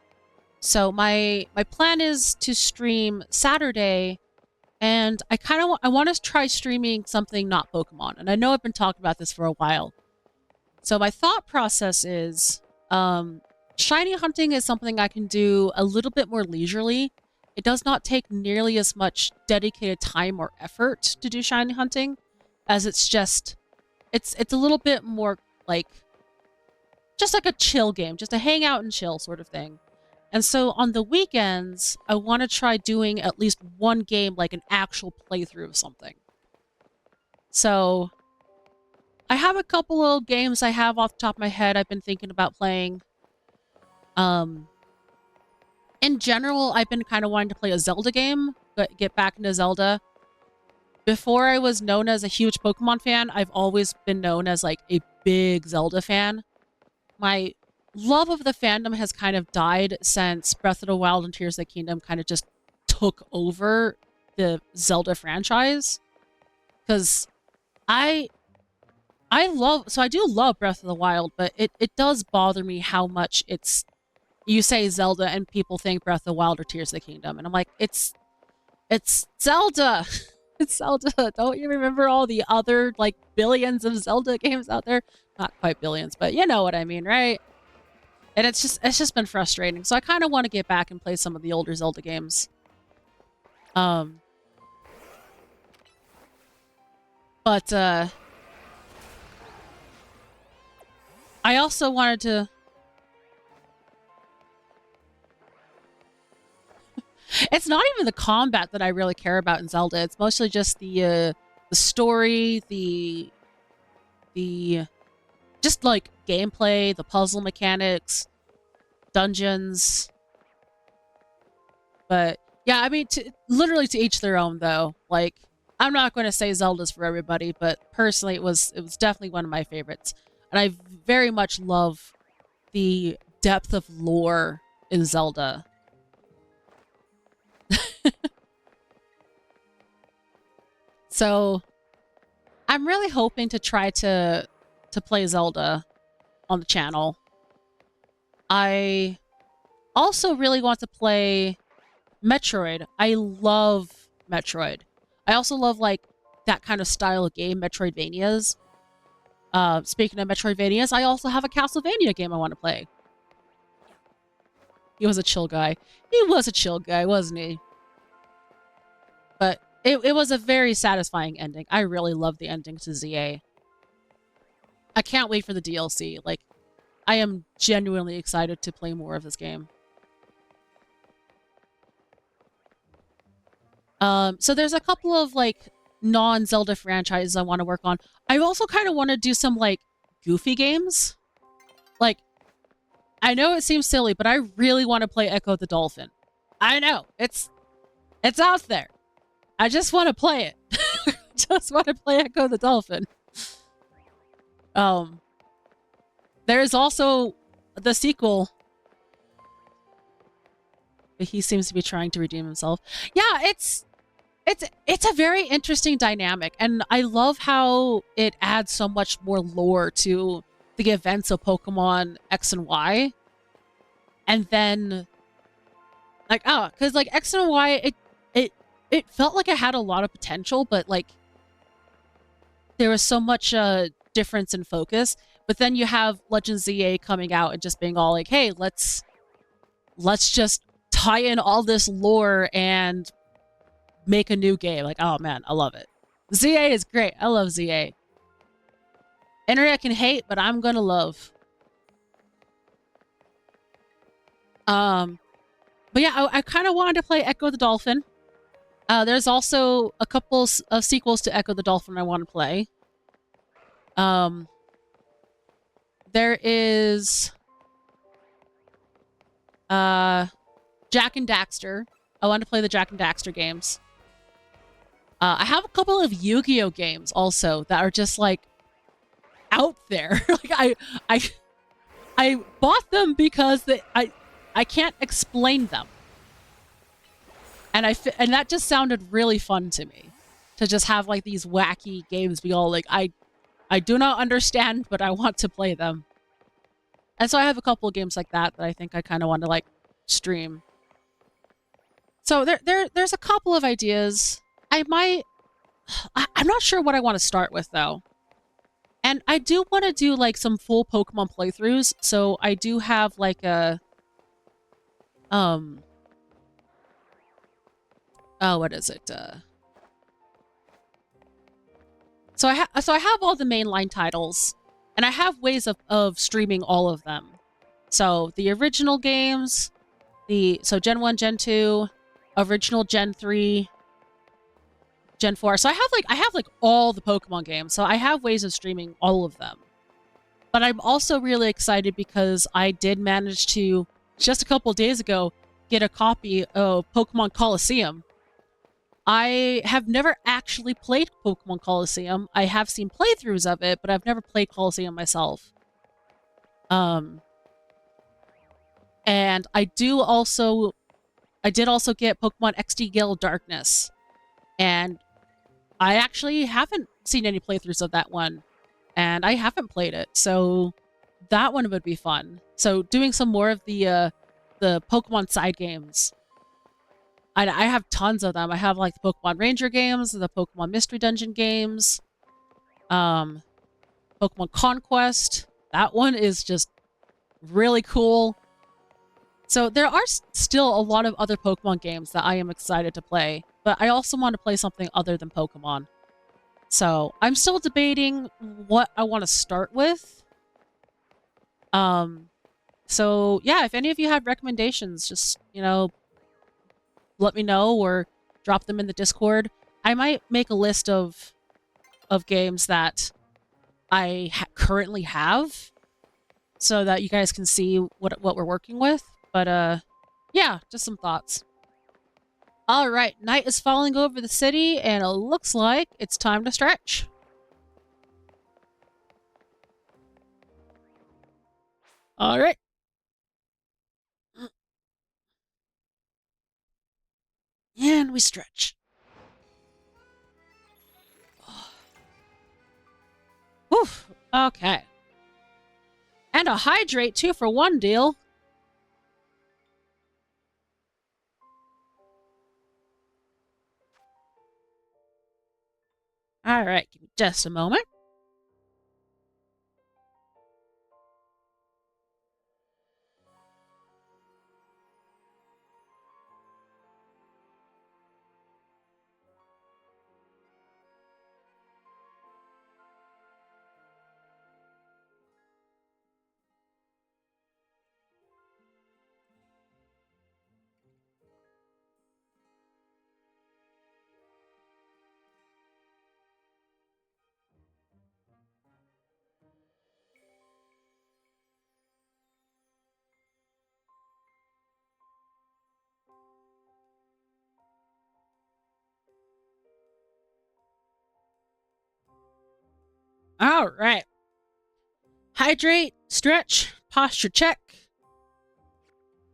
So my plan is to stream Saturday, and I want to try streaming something not Pokemon. And I know I've been talking about this for a while. So my thought process is, shiny hunting is something I can do a little bit more leisurely. It does not take nearly as much dedicated time or effort to do shiny hunting, as it's just, it's a little bit more like, just like a chill game, just a hang out and chill sort of thing. And so on the weekends, I want to try doing at least one game, like an actual playthrough of something. So I have a couple of games I have off the top of my head I've been thinking about playing. In general, I've been kind of wanting to play a Zelda game, but get back into Zelda. Before I was known as a huge Pokemon fan, I've always been known as like a big Zelda fan. My love of the fandom has kind of died since Breath of the Wild and Tears of the Kingdom kind of just took over the Zelda franchise. Because I do love Breath of the Wild, but it does bother me how much you say Zelda and people think Breath of the Wild or Tears of the Kingdom. And I'm like, it's Zelda. It's Zelda. Don't you remember all the other like billions of Zelda games out there? Not quite billions, but you know what I mean, right? And it's just been frustrating. So I kind of want to get back and play some of the older Zelda games. But I also wanted to... It's not even the combat that I really care about in Zelda. It's mostly just the story, the just like gameplay, the puzzle mechanics, dungeons. But yeah, I mean, literally to each their own, though. Like, I'm not going to say Zelda's for everybody, but personally, it was definitely one of my favorites, and I very much love the depth of lore in Zelda. So I'm really hoping to try to play Zelda on the channel. I also really want to play Metroid. I love Metroid. I also love like that kind of style of game, Metroidvanias. Speaking of Metroidvanias, I also have a Castlevania game I want to play. He was a chill guy. He was a chill guy, wasn't he? it was a very satisfying ending. I really love the ending to ZA. I can't wait for the DLC. Like, I am genuinely excited to play more of this game. So there's a couple of like non-Zelda franchises I want to work on. I also kind of want to do some like goofy games. Like, I know it seems silly, but I really want to play Echo the Dolphin. I know it's out there. I just want to play it. Just want to play Echo the Dolphin. There is also the sequel. He seems to be trying to redeem himself. Yeah, it's a very interesting dynamic, and I love how it adds so much more lore to the events of Pokemon X and Y. And then, like, because like X and Y, it felt like it had a lot of potential, but like there was so much difference in focus. But then you have Legend ZA coming out and just being all like, "Hey, let's just tie in all this lore and make a new game." Like, oh man, I love it. ZA is great. I love ZA. Internet can hate, but I'm gonna love. But yeah, I kind of wanted to play Echo the Dolphin. There's also a couple of sequels to Echo the Dolphin I want to play. There is Jak and Daxter. I want to play the Jak and Daxter games. I have a couple of Yu-Gi-Oh games also that are just like out there. Like I bought them because I can't explain them. And and that just sounded really fun to me, to just have like these wacky games be all like, I do not understand, but I want to play them. And so I have a couple of games like that I think I kind of want to like stream. So there's a couple of ideas. I'm not sure what I want to start with though. And I do want to do like some full Pokemon playthroughs. So I do have like a what is it? So I have all the mainline titles, and I have ways of streaming all of them. So the original games, so Gen 1, Gen 2, original Gen 3, Gen 4. So I have like all the Pokemon games. So I have ways of streaming all of them. But I'm also really excited because I did manage to, just a couple days ago, get a copy of Pokemon Colosseum. I have never actually played Pokemon Colosseum. I have seen playthroughs of it, but I've never played Colosseum myself. And I did also get Pokemon XD Gale Darkness. And I actually haven't seen any playthroughs of that one. And I haven't played it. So that one would be fun. So doing some more of the Pokemon side games. I have tons of them. I have like the Pokemon Ranger games, the Pokemon Mystery Dungeon games, Pokemon Conquest. That one is just really cool. So there are still a lot of other Pokemon games that I am excited to play, but I also want to play something other than Pokemon. So I'm still debating what I want to start with. So yeah, if any of you have recommendations, just, let me know or drop them in the Discord. I might make a list of games that I currently have so that you guys can see what we're working with. But yeah, just some thoughts. All right, night is falling over the city and it looks like it's time to stretch. All right. And we stretch. Whew. Okay. And a hydrate 2-for-1 deal. All right, give me just a moment. All right. Hydrate, stretch, posture check.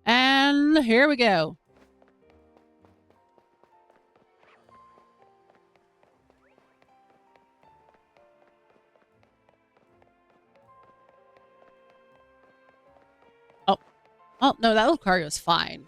And here we go. Oh, no, that Lucario is fine.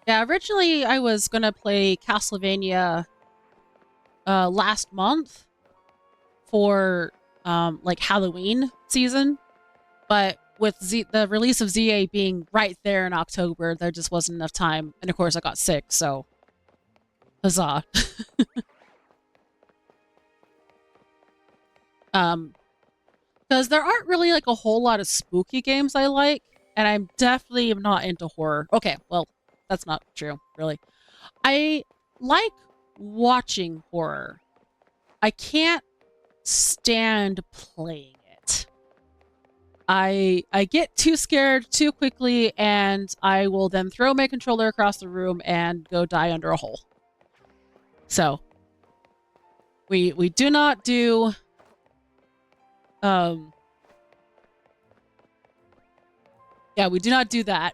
Yeah, originally I was gonna play Castlevania last month for like Halloween season, but with the release of ZA being right there in October, there just wasn't enough time, and of course I got sick, so huzzah. Because there aren't really like a whole lot of spooky games I like, and I'm definitely not into horror. Okay, well, that's not true, really. I like watching horror. I can't stand playing it. I get too scared too quickly, and I will then throw my controller across the room and go die under a hole. So we do not do yeah, we do not do that.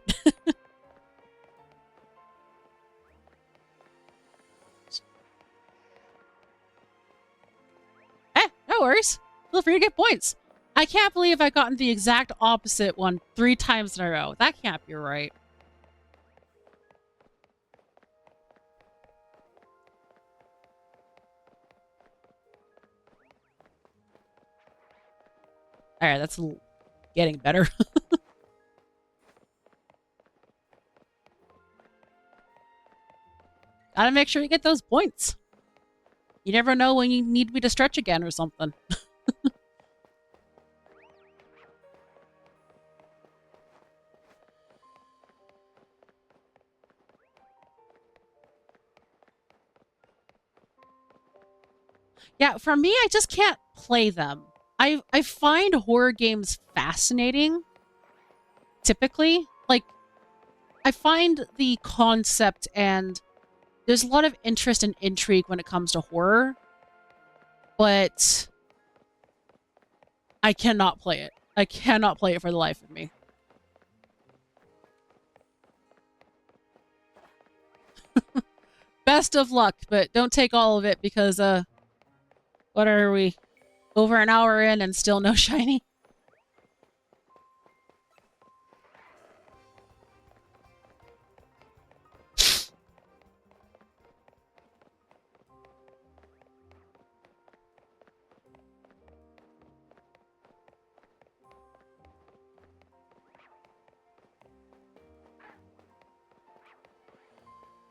No worries. Feel free to get points. I can't believe I've gotten the exact opposite one 3 times in a row. That can't be right. Alright, that's getting better. Gotta make sure you get those points. You never know when you need me to stretch again or something. Yeah, for me, I just can't play them. I find horror games fascinating, typically. Like, I find the concept and there's a lot of interest and intrigue when it comes to horror, but I cannot play it. I cannot play it for the life of me. Best of luck, but don't take all of it because, what are we? Over an hour in and still no shiny?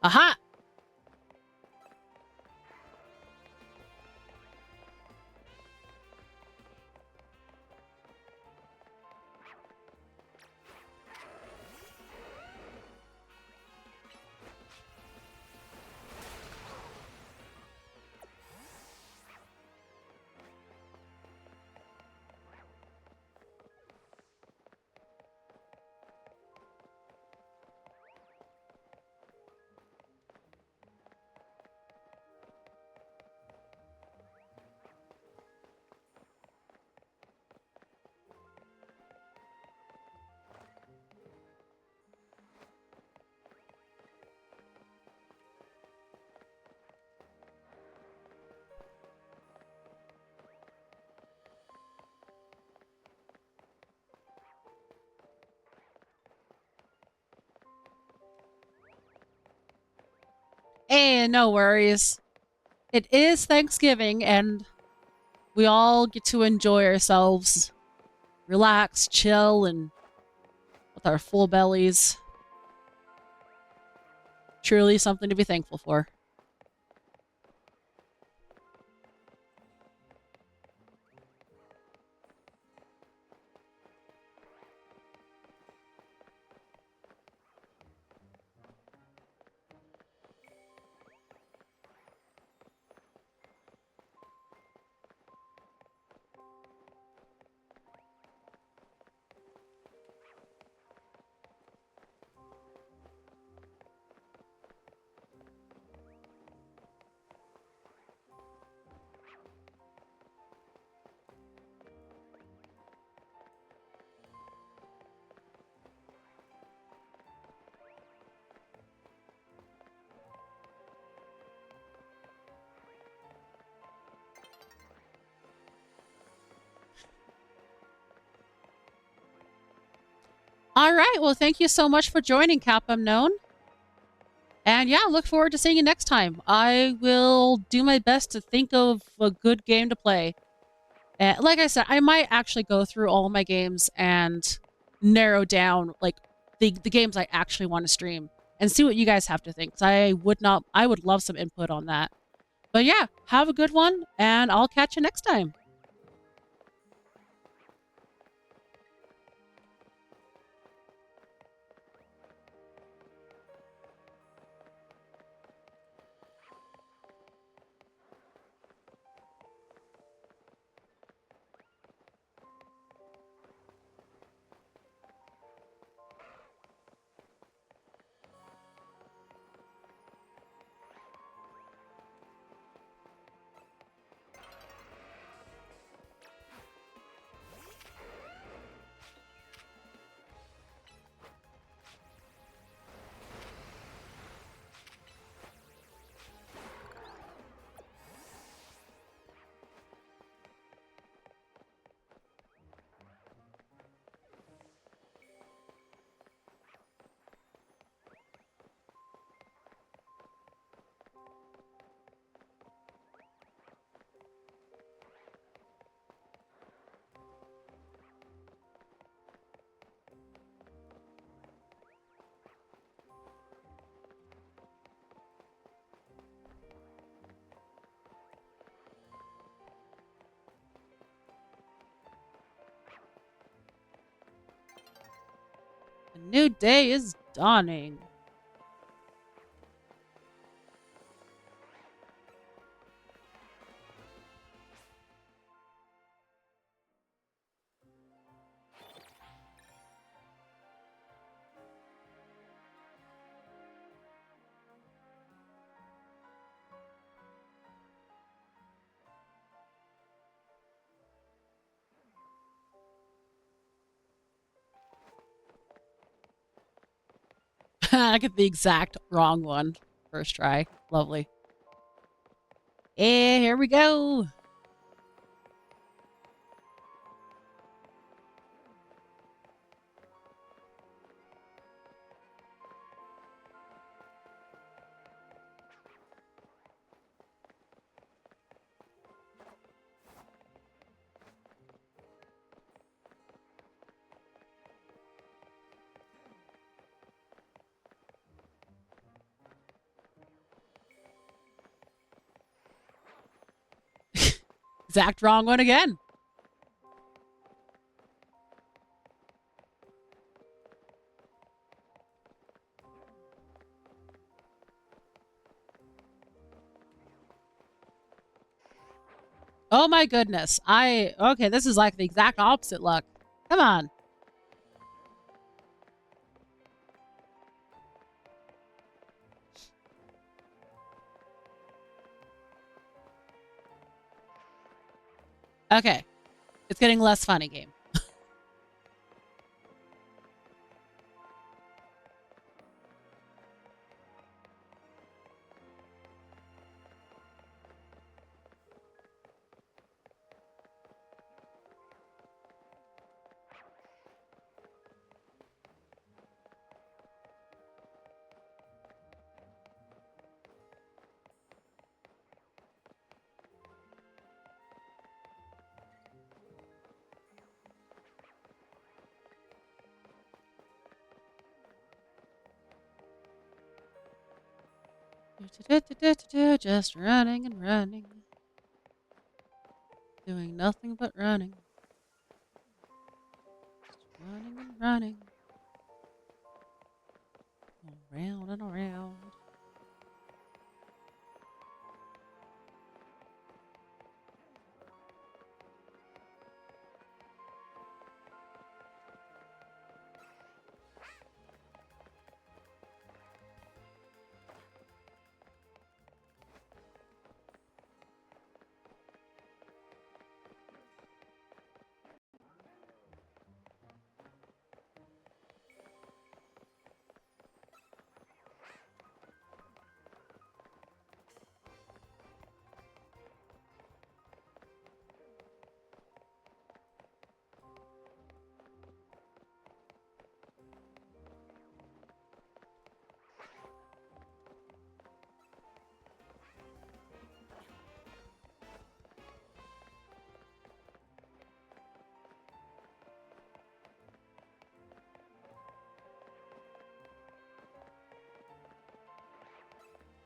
Aha! And no worries. It is Thanksgiving, and we all get to enjoy ourselves, relax, chill, and with our full bellies. Truly something to be thankful for. All right. Well, thank you so much for joining, Cap Unknown. And yeah, look forward to seeing you next time. I will do my best to think of a good game to play. And like I said, I might actually go through all of my games and narrow down like the games I actually want to stream and see what you guys have to think. 'Cause I would love some input on that. But yeah, have a good one, and I'll catch you next time. A new day is dawning. I get the exact wrong one. First try. Lovely. And here we go. Exact wrong one again. Oh my goodness. Okay, this is like the exact opposite luck. Come on. Okay. It's getting less funny, game. Just running and running. Doing nothing but running. Just running and running. Around and around.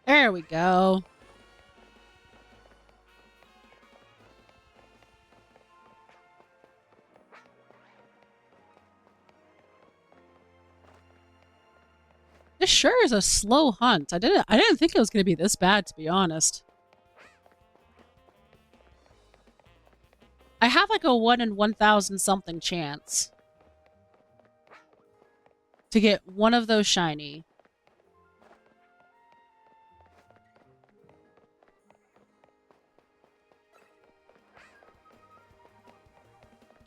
There we go. This sure is a slow hunt. I didn't think it was going to be this bad, to be honest. I have like a 1 in 1,000 something chance to get one of those shiny.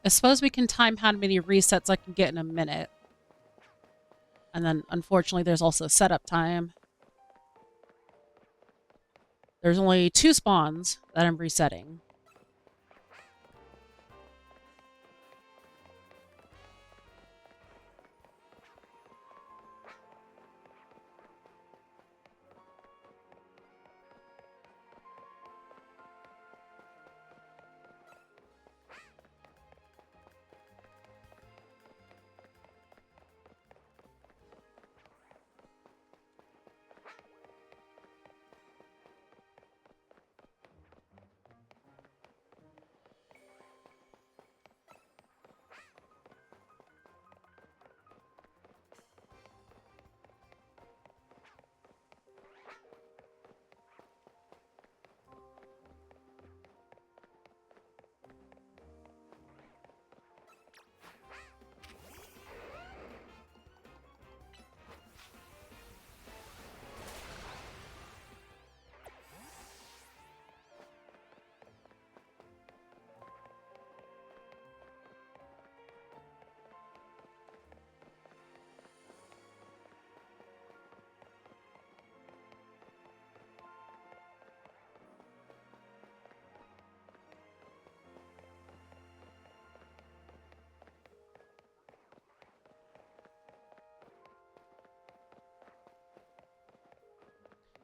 I suppose we can time how many resets I can get in a minute. And then, unfortunately, there's also setup time. There's only 2 spawns that I'm resetting.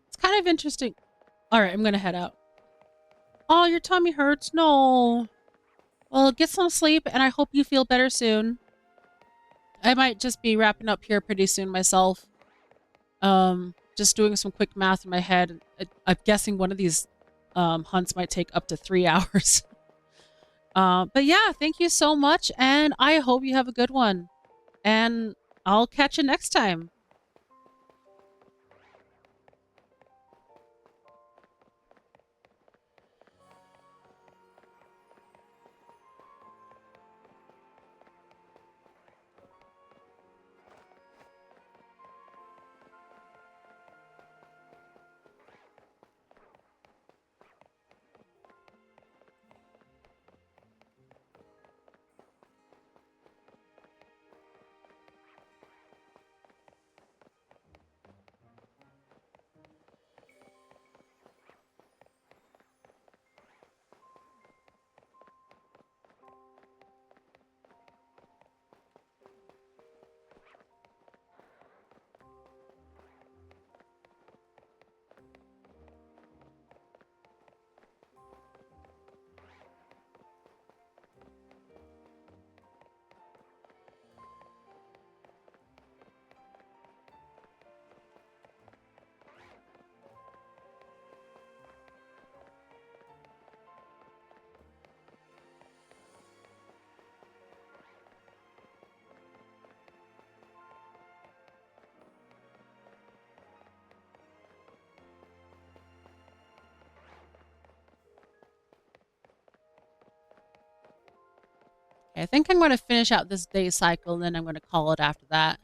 It's kind of interesting. Alright, I'm gonna head out. Oh, your tummy hurts? No. Well, get some sleep, and I hope you feel better soon. I might just be wrapping up here pretty soon myself. Just doing some quick math in my head. I'm guessing one of these hunts might take up to 3 hours. But yeah, thank you so much, and I hope you have a good one. And I'll catch you next time. I think I'm going to finish out this day cycle, and then I'm going to call it after that.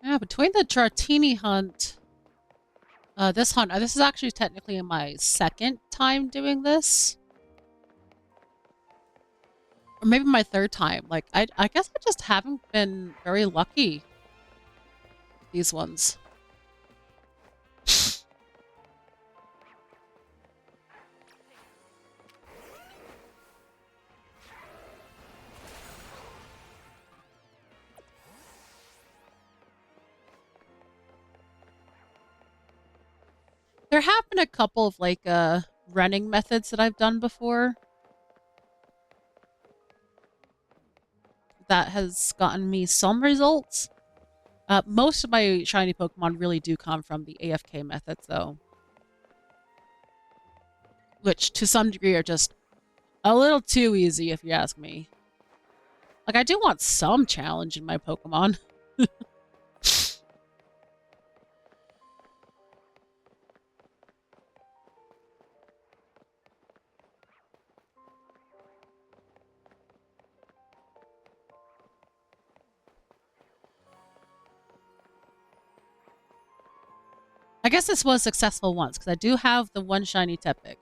Yeah, between the Dratini hunt, this hunt, this is actually technically my second time doing this. Or maybe my third time. Like, I guess I just haven't been very lucky with these ones. There have been a couple of, like, running methods that I've done before that has gotten me some results. Most of my shiny Pokemon really do come from the AFK methods, though. Which, to some degree, are just a little too easy, if you ask me. Like, I do want some challenge in my Pokemon. I guess this was successful once, because I do have the one shiny Tepig.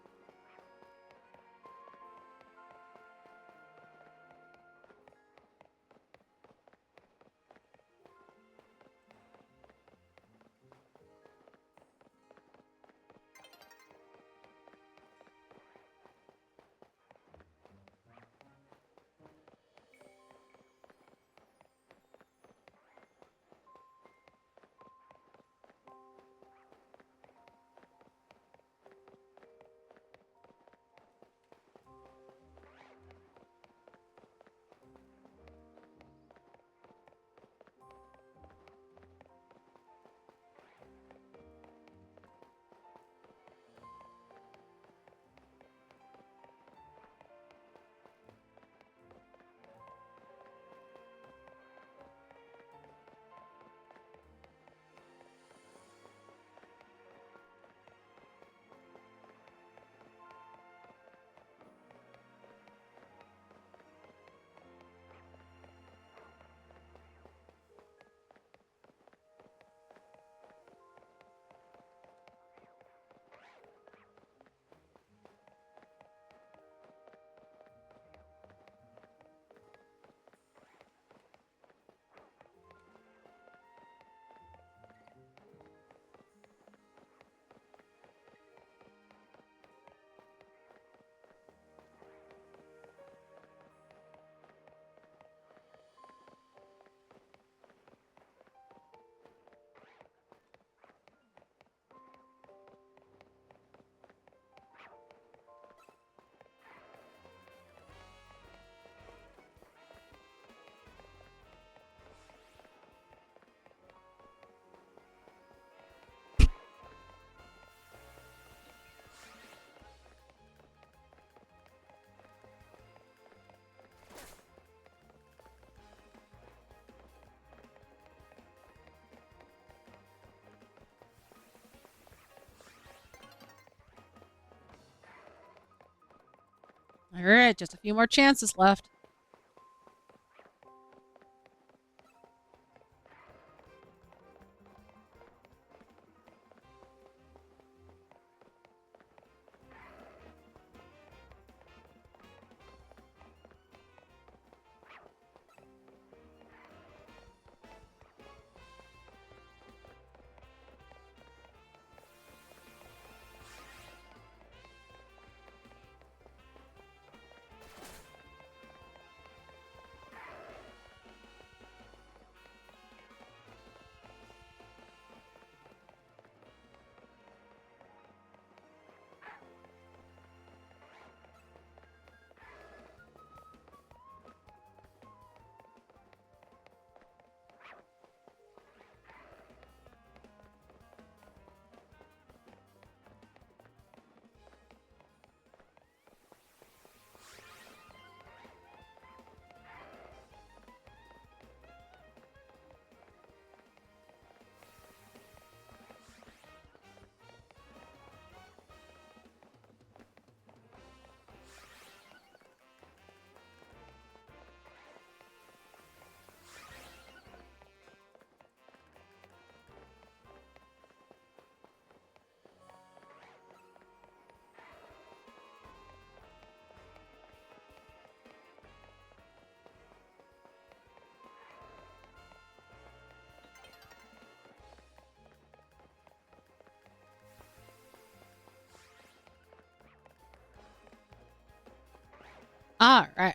All right, just a few more chances left. All right.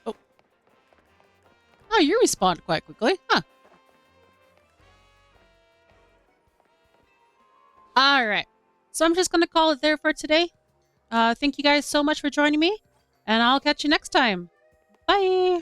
Oh. Oh, you respawned quite quickly. Huh. All right. So I'm just going to call it there for today. Thank you guys so much for joining me, and I'll catch you next time. Bye.